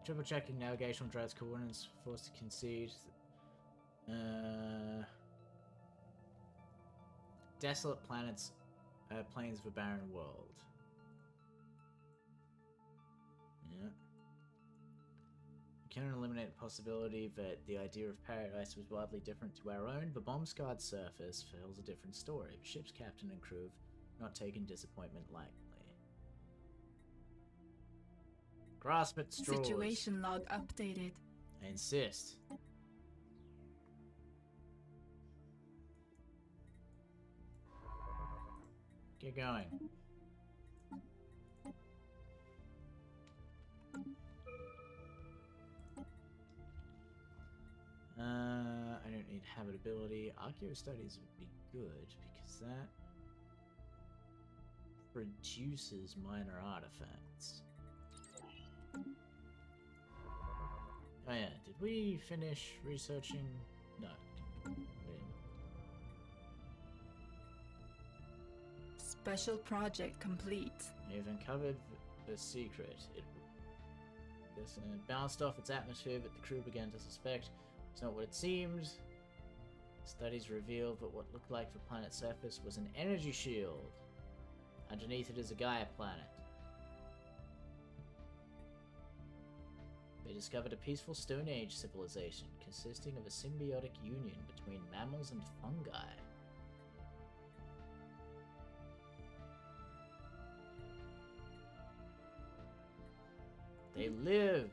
Triple checking navigational drives coordinates, forced to concede. Desolate planets, plains of a barren world. Yeah. You cannot eliminate the possibility that the idea of paradise was wildly different to our own. The bomb-scarred surface tells a different story. The ship's captain and crew have not taken disappointment lightly. Grasp at straws. Situation log updated. I insist. Get going. ability. Archaeo studies would be good because that produces minor artifacts. Oh yeah, did we finish researching? No, we didn't. Special project complete. You've uncovered the secret. It bounced off its atmosphere, but the crew began to suspect it's not what it seemed. Studies revealed that what looked like the planet's surface was an energy shield. Underneath it is a Gaia planet. They discovered a peaceful Stone Age civilization consisting of a symbiotic union between mammals and fungi. They live!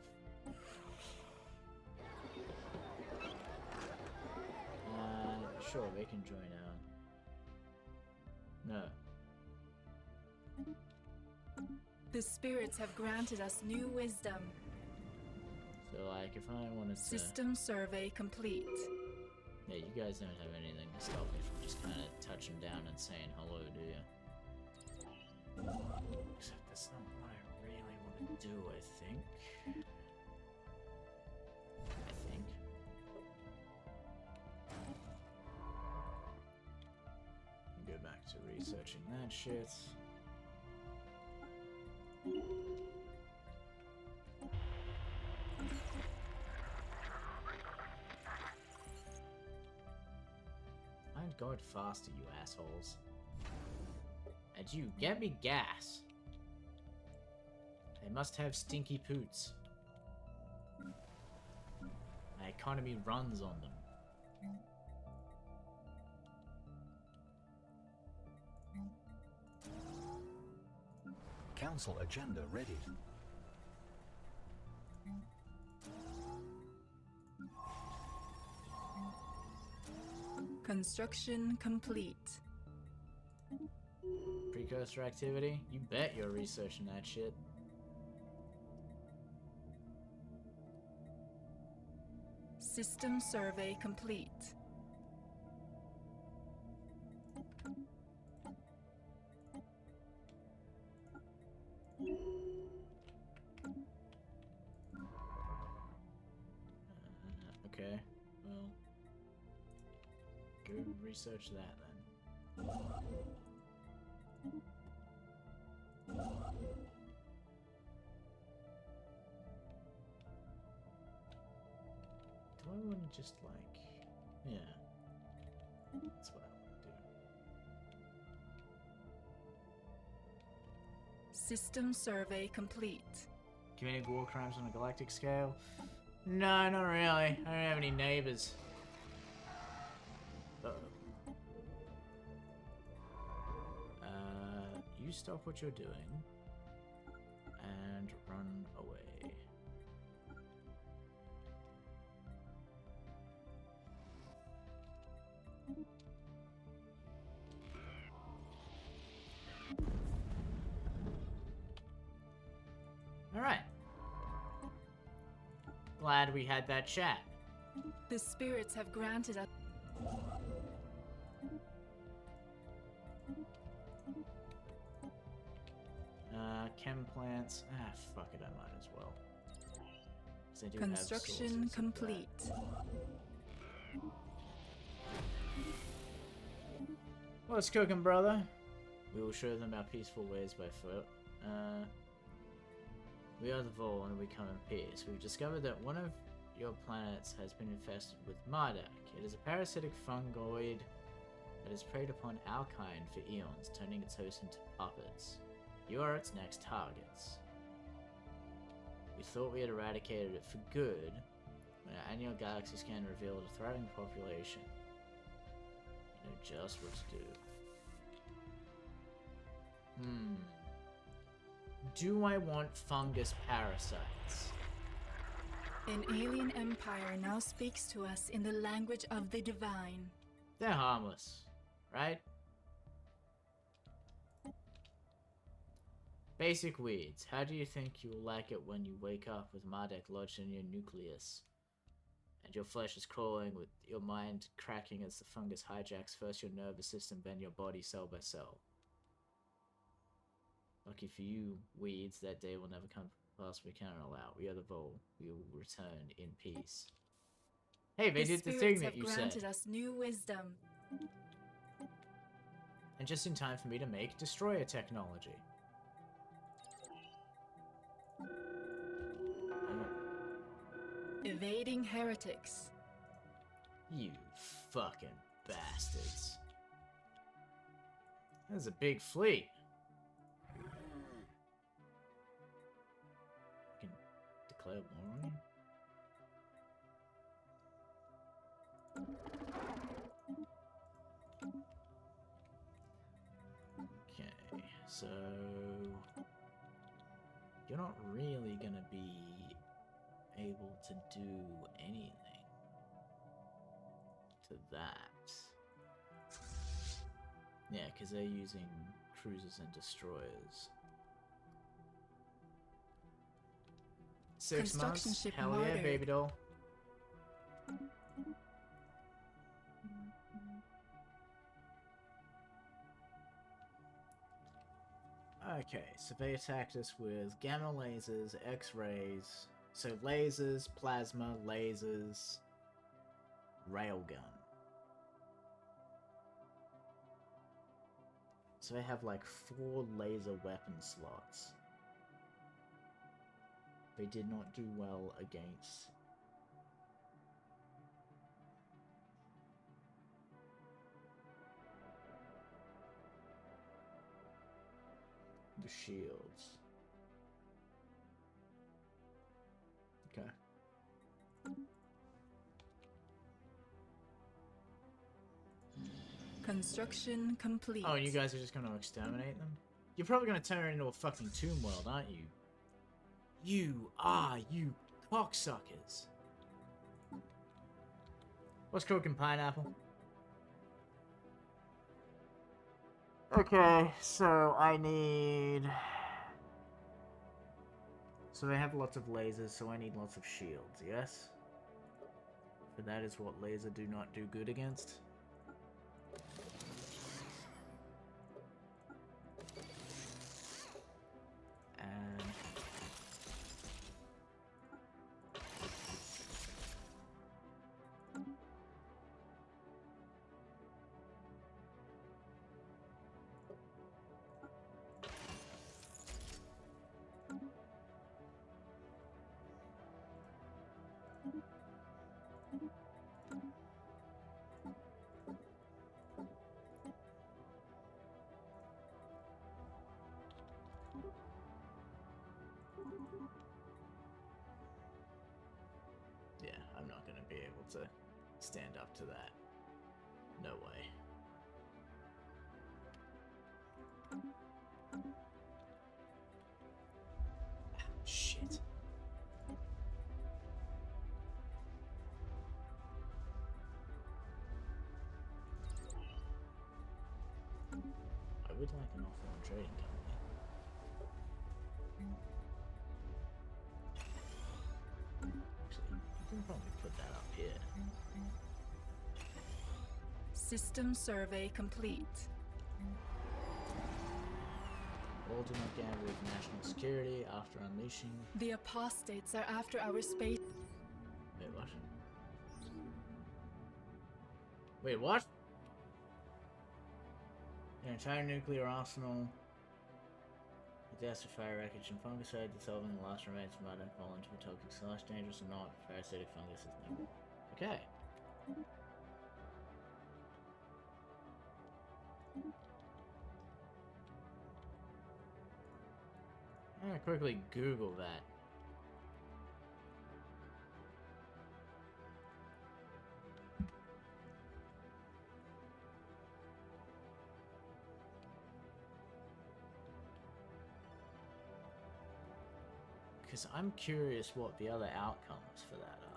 Sure, they can join out. No. The spirits have granted us new wisdom. So, like, if I wanted to... System survey complete. Yeah, you guys don't have anything to stop me from just kind of touching down and saying hello, do you? Except that's not what I really want to do, I think. Go back to researching that shit. I'm going faster, you assholes. And you, get me gas. They must have stinky poots. My economy runs on them. Council agenda ready. Construction complete. Precursor activity? You bet you're researching that shit. System survey complete. Okay, well, go research that then. Do I want to just like, yeah, that's what I want to do. System survey complete. Committing war crimes on a galactic scale? No, not really. I don't have any neighbors. Uh-oh. You stop what you're doing and run away. Alright. Glad we had that chat. The spirits have granted us. Chem plants. Ah, fuck it, I might as well. 'Cause I do have Construction sources of complete. that. What's cooking, brother? We will show them our peaceful ways by foot. We are the Vol and we come in peace. We've discovered that one of your planets has been infested with Marduk. It is a parasitic fungoid that has preyed upon our kind for eons, turning its host into puppets. You are its next targets. We thought we had eradicated it for good, when our annual galaxy scan revealed a thriving population. You know just what to do. Do I want fungus parasites? An alien empire now speaks to us in the language of the divine. They're harmless, right? Basic weeds. How do you think you'll like it when you wake up with Marduk lodged in your nucleus? and your flesh is crawling with your mind cracking as the fungus hijacks first your nervous system, then your body cell by cell. Lucky for you, weeds, that day will never come past. We cannot allow. We are the Vol. We will return in peace. Hey, they did the thing that you said. The spirits have granted us new wisdom. And just in time for me to make destroyer technology. Evading heretics. You fucking bastards. That's a big fleet. I can declare war on you. Okay, so you're not really gonna be able to do anything to that. Yeah, because they're using cruisers and destroyers. 6 months? Ship Hell yeah, martyred. baby doll. Okay, so they attacked us with gamma lasers, X-rays, so lasers, plasma, lasers, railgun. So they have like 4 laser weapon slots. They did not do well against the shields. Okay. Construction complete. Oh, and you guys are just gonna exterminate them? You're probably gonna turn it into a fucking tomb world, aren't you? You cocksuckers. What's cooking, pineapple? Okay, so I need... So they have lots of lasers, so I need lots of shields, yes? For that is what laser do not do good against. And... yeah, I'm not gonna be able to stand up to that. No way. Shit. I would like an offer on trading company. Actually, you can probably put that up here. System survey complete. All do not gamble with national security after unleashing... The apostates are after our space. Wait, what? Wait, what? An entire nuclear arsenal. Disaster, fire, wreckage, and fungicide dissolving the last remains of mud and fall into a toxic slush. Dangerous or not, parasitic fungus is never. Okay. I'm gonna quickly Google that. Because I'm curious what the other outcomes for that are.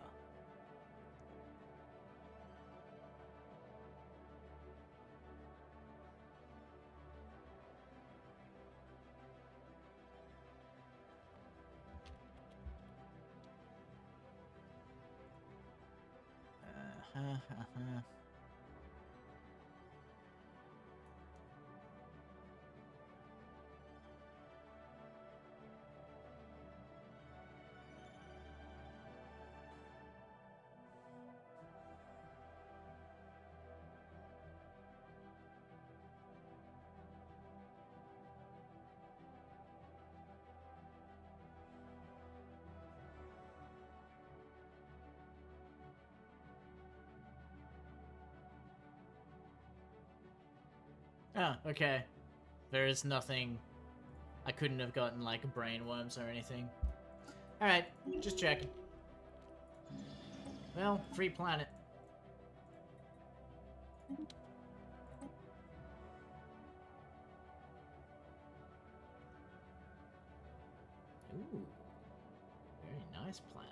Ah, okay. There is nothing. I couldn't have gotten like brainworms or anything. Alright, just checking. Well, free planet. Ooh. Very nice planet.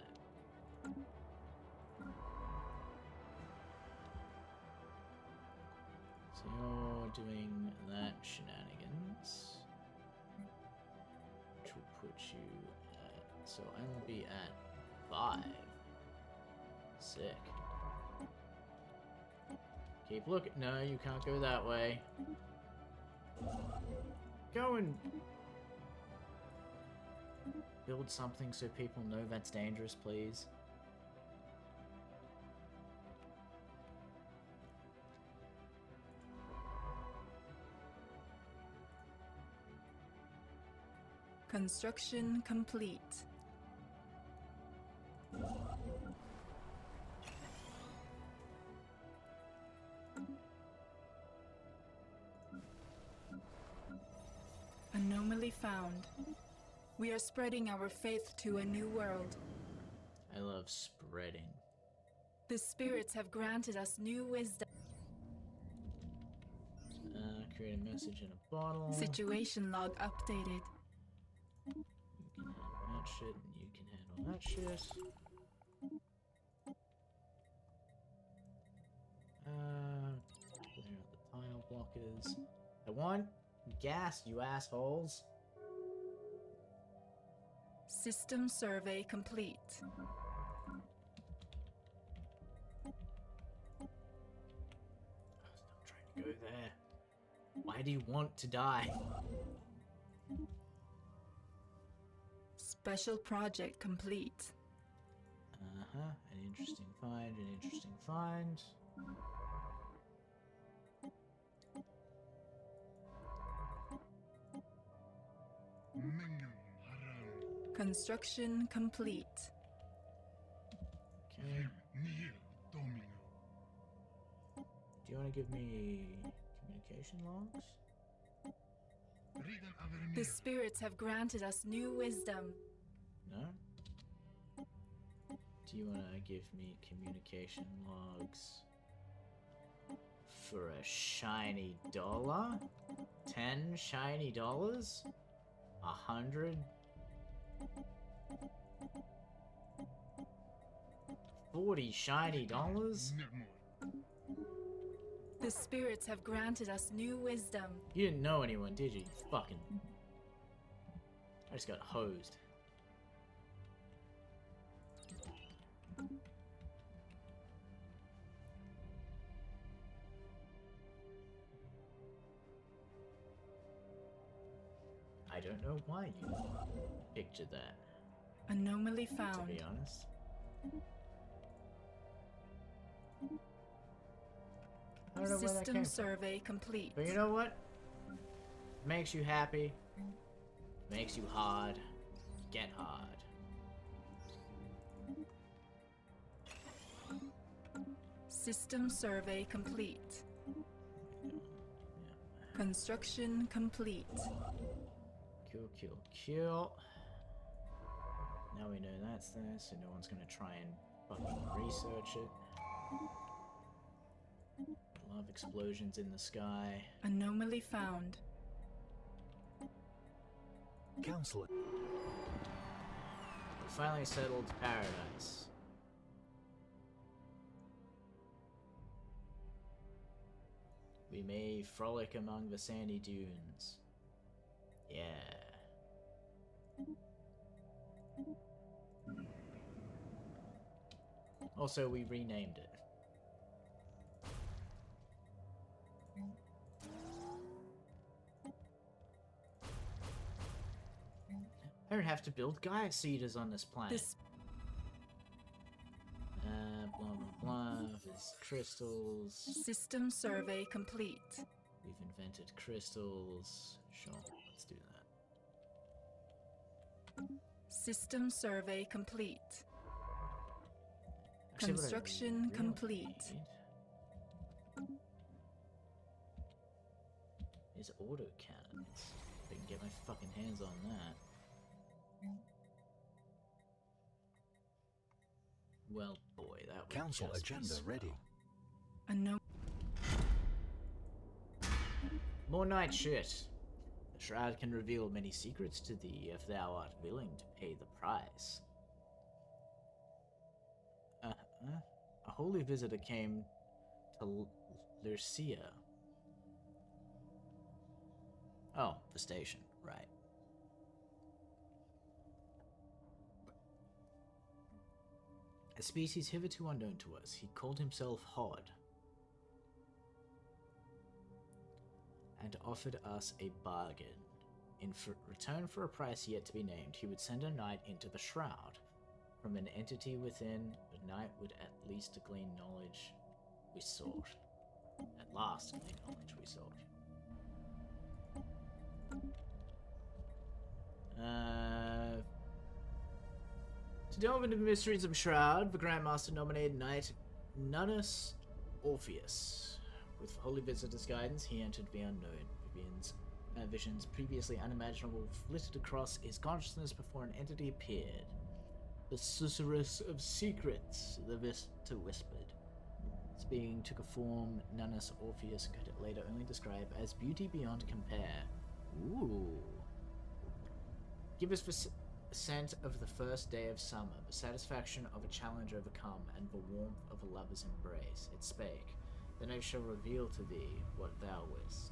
So you're doing that shenanigans. Which will put you at... So I will be at 5. Sick. Keep looking. No, you can't go that way. Go and build something so people know that's dangerous, please. Construction complete. Anomaly found. We are spreading our faith to a new world. I love spreading. The spirits have granted us new wisdom. Create a message in a bottle. Situation log updated. You can handle that shit, and you can handle that shit. Clear out the tile blockers. I want gas, you assholes. System survey complete. Stop trying to go there. Why do you want to die? Special project complete. An interesting find, an interesting find. Construction complete. Okay. Do you want to give me communication logs? The spirits have granted us new wisdom. No? Do you want to give me communication logs for a shiny dollar? 10 shiny dollars? 100? 40 shiny dollars? The spirits have granted us new wisdom. You didn't know anyone, did you? Fucking... I just got hosed. I don't know why you pictured that, Anomaly to found. be honest. I don't know where that System came from. survey complete. But you know what? Makes you happy. Makes you hard. Get hard. System survey complete. Construction complete. Kill. Now we know that's there, so no one's gonna try and fucking research it. Love explosions in the sky. Anomaly found. Counselor. We finally settled paradise. We may frolic among the sandy dunes. Yeah. Also, we renamed it. I don't have to build Gaia Seeders on this planet. This Blah blah blah. There's crystals. system survey complete. We've invented crystals. Sure, let's do that. System survey complete. Actually, what I Construction really complete. need is autocannons. If I can get my fucking hands on that. Well, boy, that would Council just be agenda swell. ready. A no More night shit. The shroud can reveal many secrets to thee if thou art willing to pay the price. A holy visitor came to Lyrcia. Oh, the station, right. A species hitherto unknown to us, he called himself Hod, and offered us a bargain. In return for a price yet to be named, he would send a knight into the shroud. From an entity within, the knight would at least glean knowledge we sought. At last glean knowledge we sought. To delve into the mysteries of Shroud, the Grandmaster nominated Knight Nunus Orpheus. With Holy Visitor's guidance, he entered the unknown. Visions previously unimaginable flitted across his consciousness before an entity appeared. The Sorceress of Secrets, the Visitor whispered. This being took a form Nunus Orpheus could later only describe as beauty beyond compare. Ooh. Give us the scent of the first day of summer, the satisfaction of a challenge overcome, and the warmth of a lover's embrace. It spake. Then I shall reveal to thee what thou wist.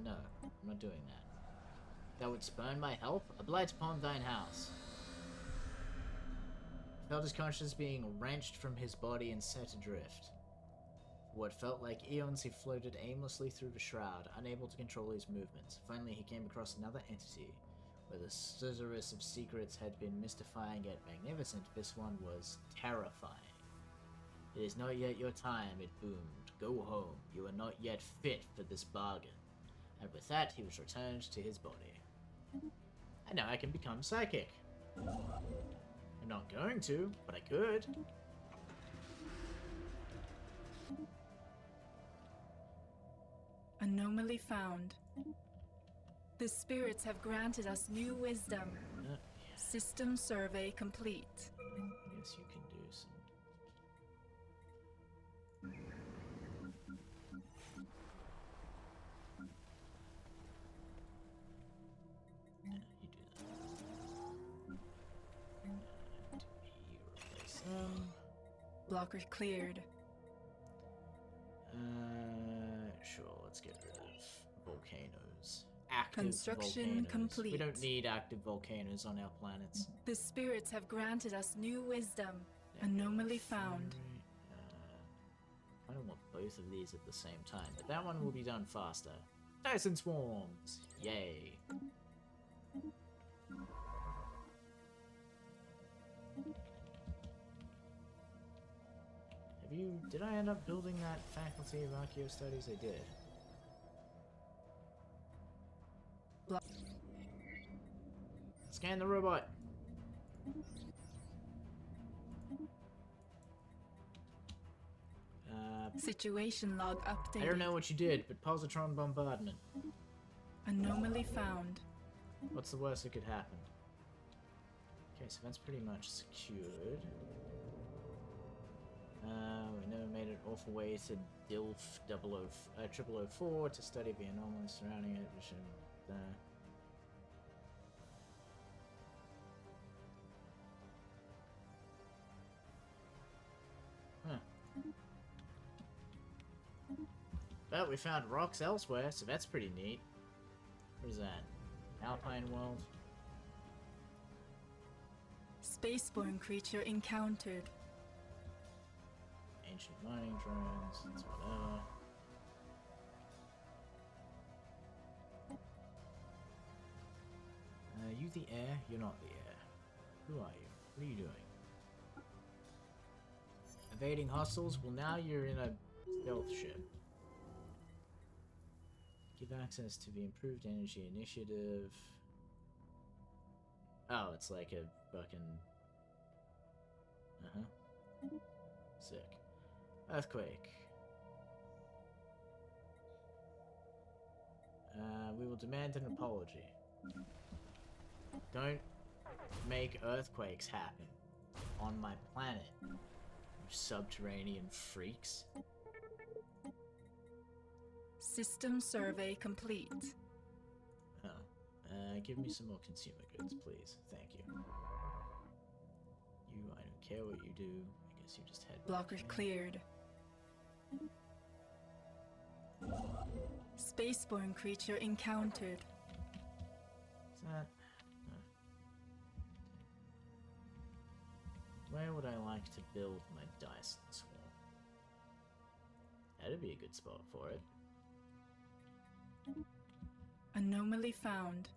No, I'm not doing that. Thou wouldst spurn my help? A blight upon thine house. Felt his conscience being wrenched from his body and set adrift. For what felt like eons, he floated aimlessly through the shroud, unable to control his movements. Finally, he came across another entity. Where the Sorceress of Secrets had been mystifying yet magnificent, this one was terrifying. It is not yet your time, it boomed. Go home. You are not yet fit for this bargain. And with that, he was returned to his body. And now I can become psychic. I'm not going to, but I could. anomaly found. The spirits have granted us new wisdom. System survey complete. Yes, you can do some. Yeah, you do that. And you replace them. Blocker cleared. Sure, let's get rid of volcanoes. Active Construction volcanoes. complete. We don't need active volcanoes on our planets. The spirits have granted us new wisdom. Anomaly found. I don't want both of these at the same time, but that one will be done faster. Dyson swarms! Yay! Did I end up building that faculty of Archaeo Studies? I did. Scan the robot! Situation log updated. I don't know what you did, but positron bombardment. Anomaly found. What's the worst that could happen? Okay, so that's pretty much secured. We never made it all the way to DILF 0004 to study the anomalies surrounding it. We should, But we found rocks elsewhere, so that's pretty neat. What is that? Alpine world? Spaceborne creature encountered. Ancient mining drones, that's whatever. you the air? You're not the air. Who are you? What are you doing? Evading hostiles? Well, now you're in a stealth ship. Give access to the improved energy initiative. Oh, it's like a fucking... Sick. Earthquake. We will demand an apology. Don't make earthquakes happen on my planet, you subterranean freaks. System survey complete. Oh. Give me some more consumer goods, please. Thank you. You, I don't care what you do. I guess you just head back. Blocker cleared. Spaceborne creature encountered. Is that... Where would I like to build my Dyson Swarm? That'd be a good spot for it. Anomaly found.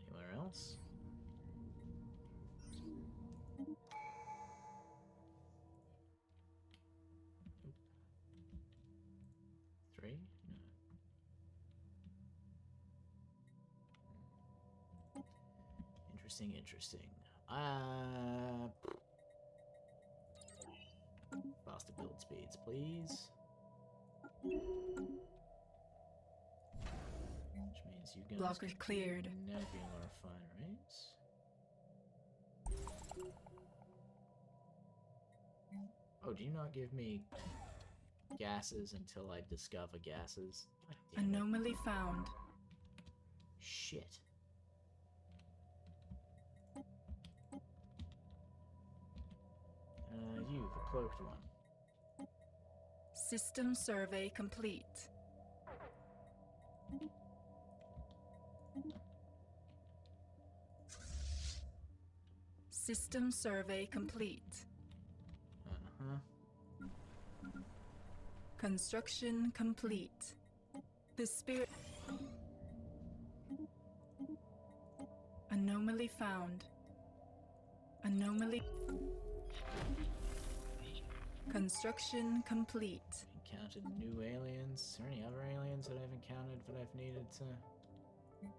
Anywhere else? Nope. 3? No. Interesting. Faster build speeds, please. Which means you guys Blocker can cleared. Nebula refineries. Oh, do you not give me gases until I discover gases? God damn it. Anomaly found. Shit. You, the cloaked one. System survey complete. System survey complete. Construction complete. The spirit... Anomaly found. Anomaly... Construction complete. Encountered new aliens. Is there any other aliens that I've encountered that I've needed to... No?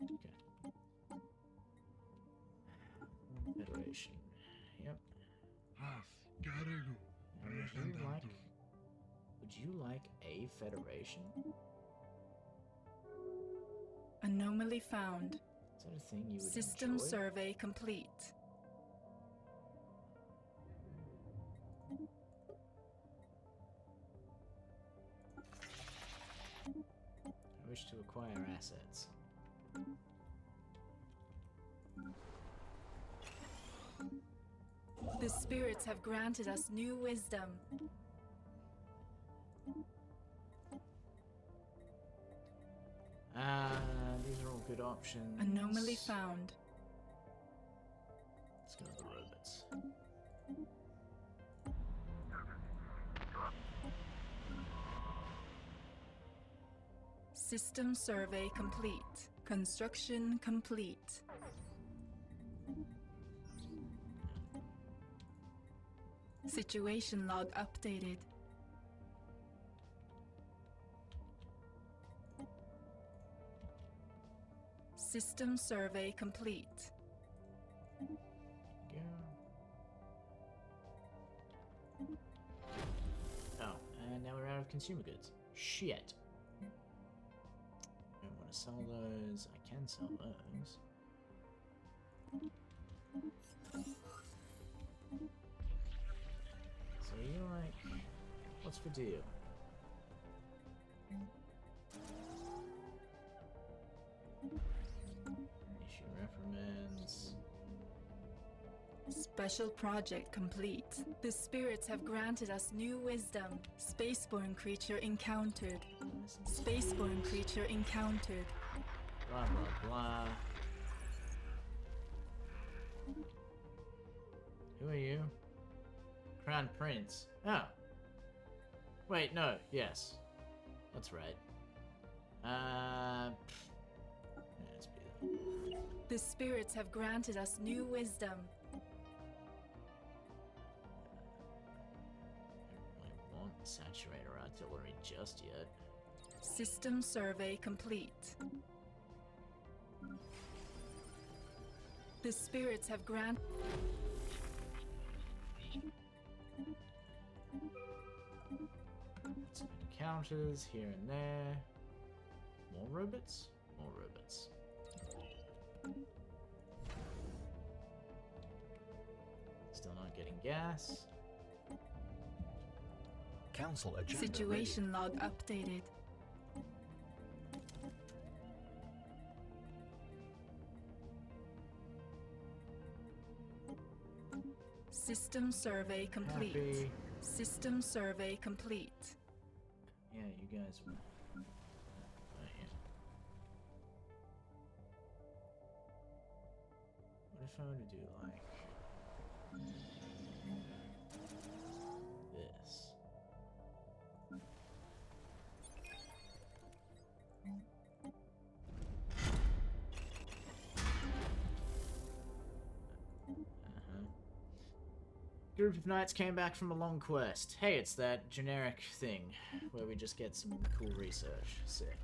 Okay. Federation. Yep. Would you like a federation? Anomaly found. Is that a thing you would System enjoy? survey complete. I wish to acquire assets. The spirits have granted us new wisdom. These are all good options. Anomaly found. Let's go with the robots. System survey complete. Construction complete. Situation log updated. System survey complete. Go. Oh, and now we're out of consumer goods. Shit. I don't want to sell those. I can sell those. So you're like, what's the deal? Issue reprimands. Special project complete. The spirits have granted us new wisdom. Spaceborne creature encountered. Spaceborne creature encountered. Blah blah blah. Who are you? Crown Prince. Oh, Wait, no, yes. That's right. Yeah, let's be that. The spirits have granted us new wisdom. I won't saturate our artillery just yet. System survey complete. The spirits have granted... Some encounters here and there. More robots? More robots. Still not getting gas. Council agenda Situation log updated. System survey complete. Happy. System survey complete. Yeah, you guys were. Yeah. What if I were to do like this? Group of knights came back from a long quest. Hey, it's that generic thing where we just get some cool research. Sick.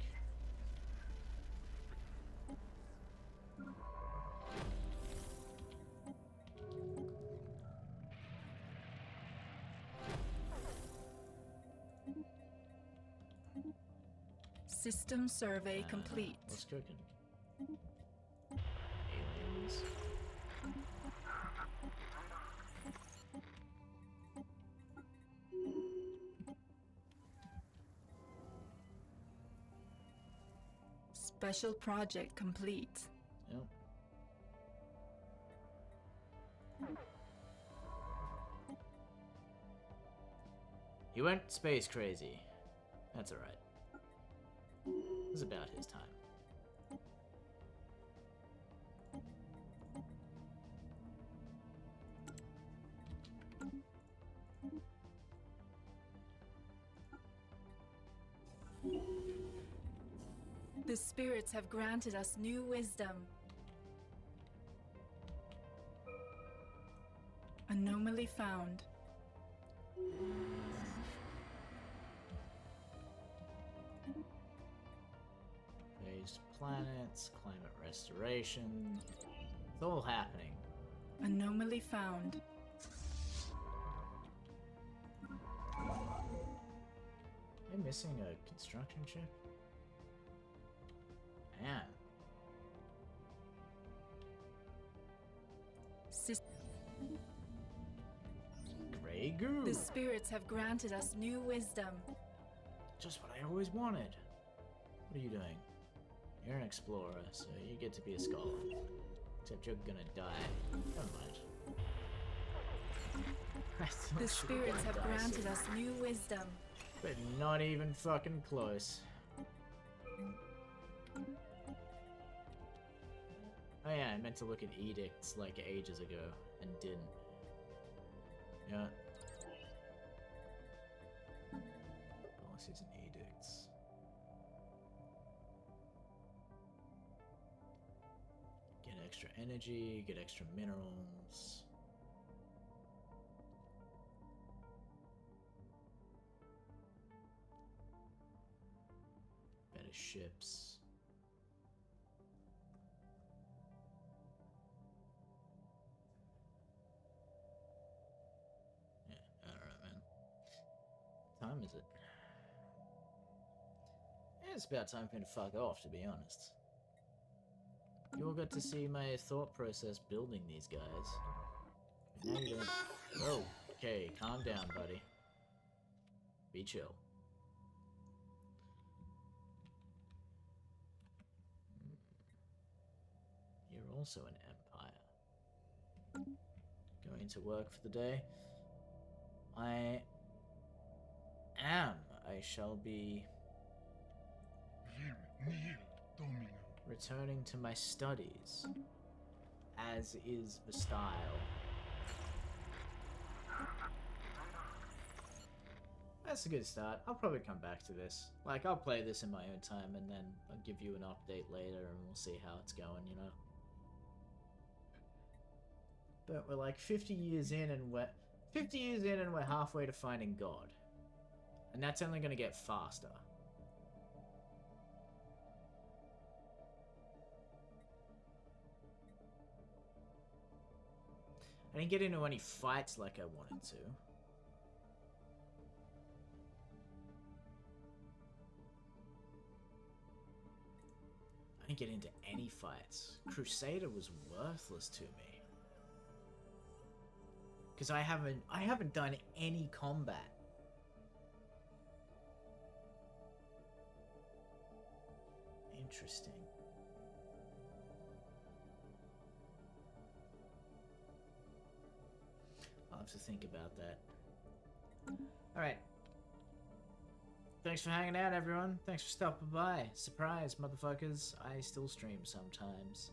System survey complete. What's cooking? Aliens. Special project complete. Yep. He went space crazy. That's alright. It was about his time. The spirits have granted us new wisdom. Anomaly found. Phased planets, climate restoration. It's all happening. Anomaly found. Am I missing a construction ship? Man. Grey goo. The spirits have granted us new wisdom. Just what I always wanted. What are you doing? You're an explorer, so you get to be a scholar. Except you're gonna die. Never mind. I thought The you were spirits gonna have die granted soon. us new wisdom. But not even fucking close. Oh yeah, I meant to look at edicts like ages ago and didn't. Yeah. Policies and edicts. Get extra energy, get extra minerals. Better ships. Time is it? Yeah, it's about time for me to fuck off, to be honest. You all got to see my thought process building these guys. Now you're gonna... Oh, okay, calm down, buddy. Be chill. You're also an empire. Going to work for the day? I shall be returning to my studies, as is the style. That's a good start. I'll probably come back to this. Like, I'll play this in my own time, and then I'll give you an update later, and we'll see how it's going, you know? But we're like 50 years in, and we're... 50 years in, and we're halfway to finding God. And that's only gonna get faster. I didn't get into any fights like I wanted to. I didn't get into any fights. Crusader was worthless to me. Because I haven't done any combat. Interesting. I'll have to think about that. Alright. Thanks for hanging out, everyone. Thanks for stopping by. Surprise, motherfuckers. I still stream sometimes.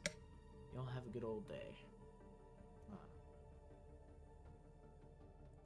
Y'all have a good old day.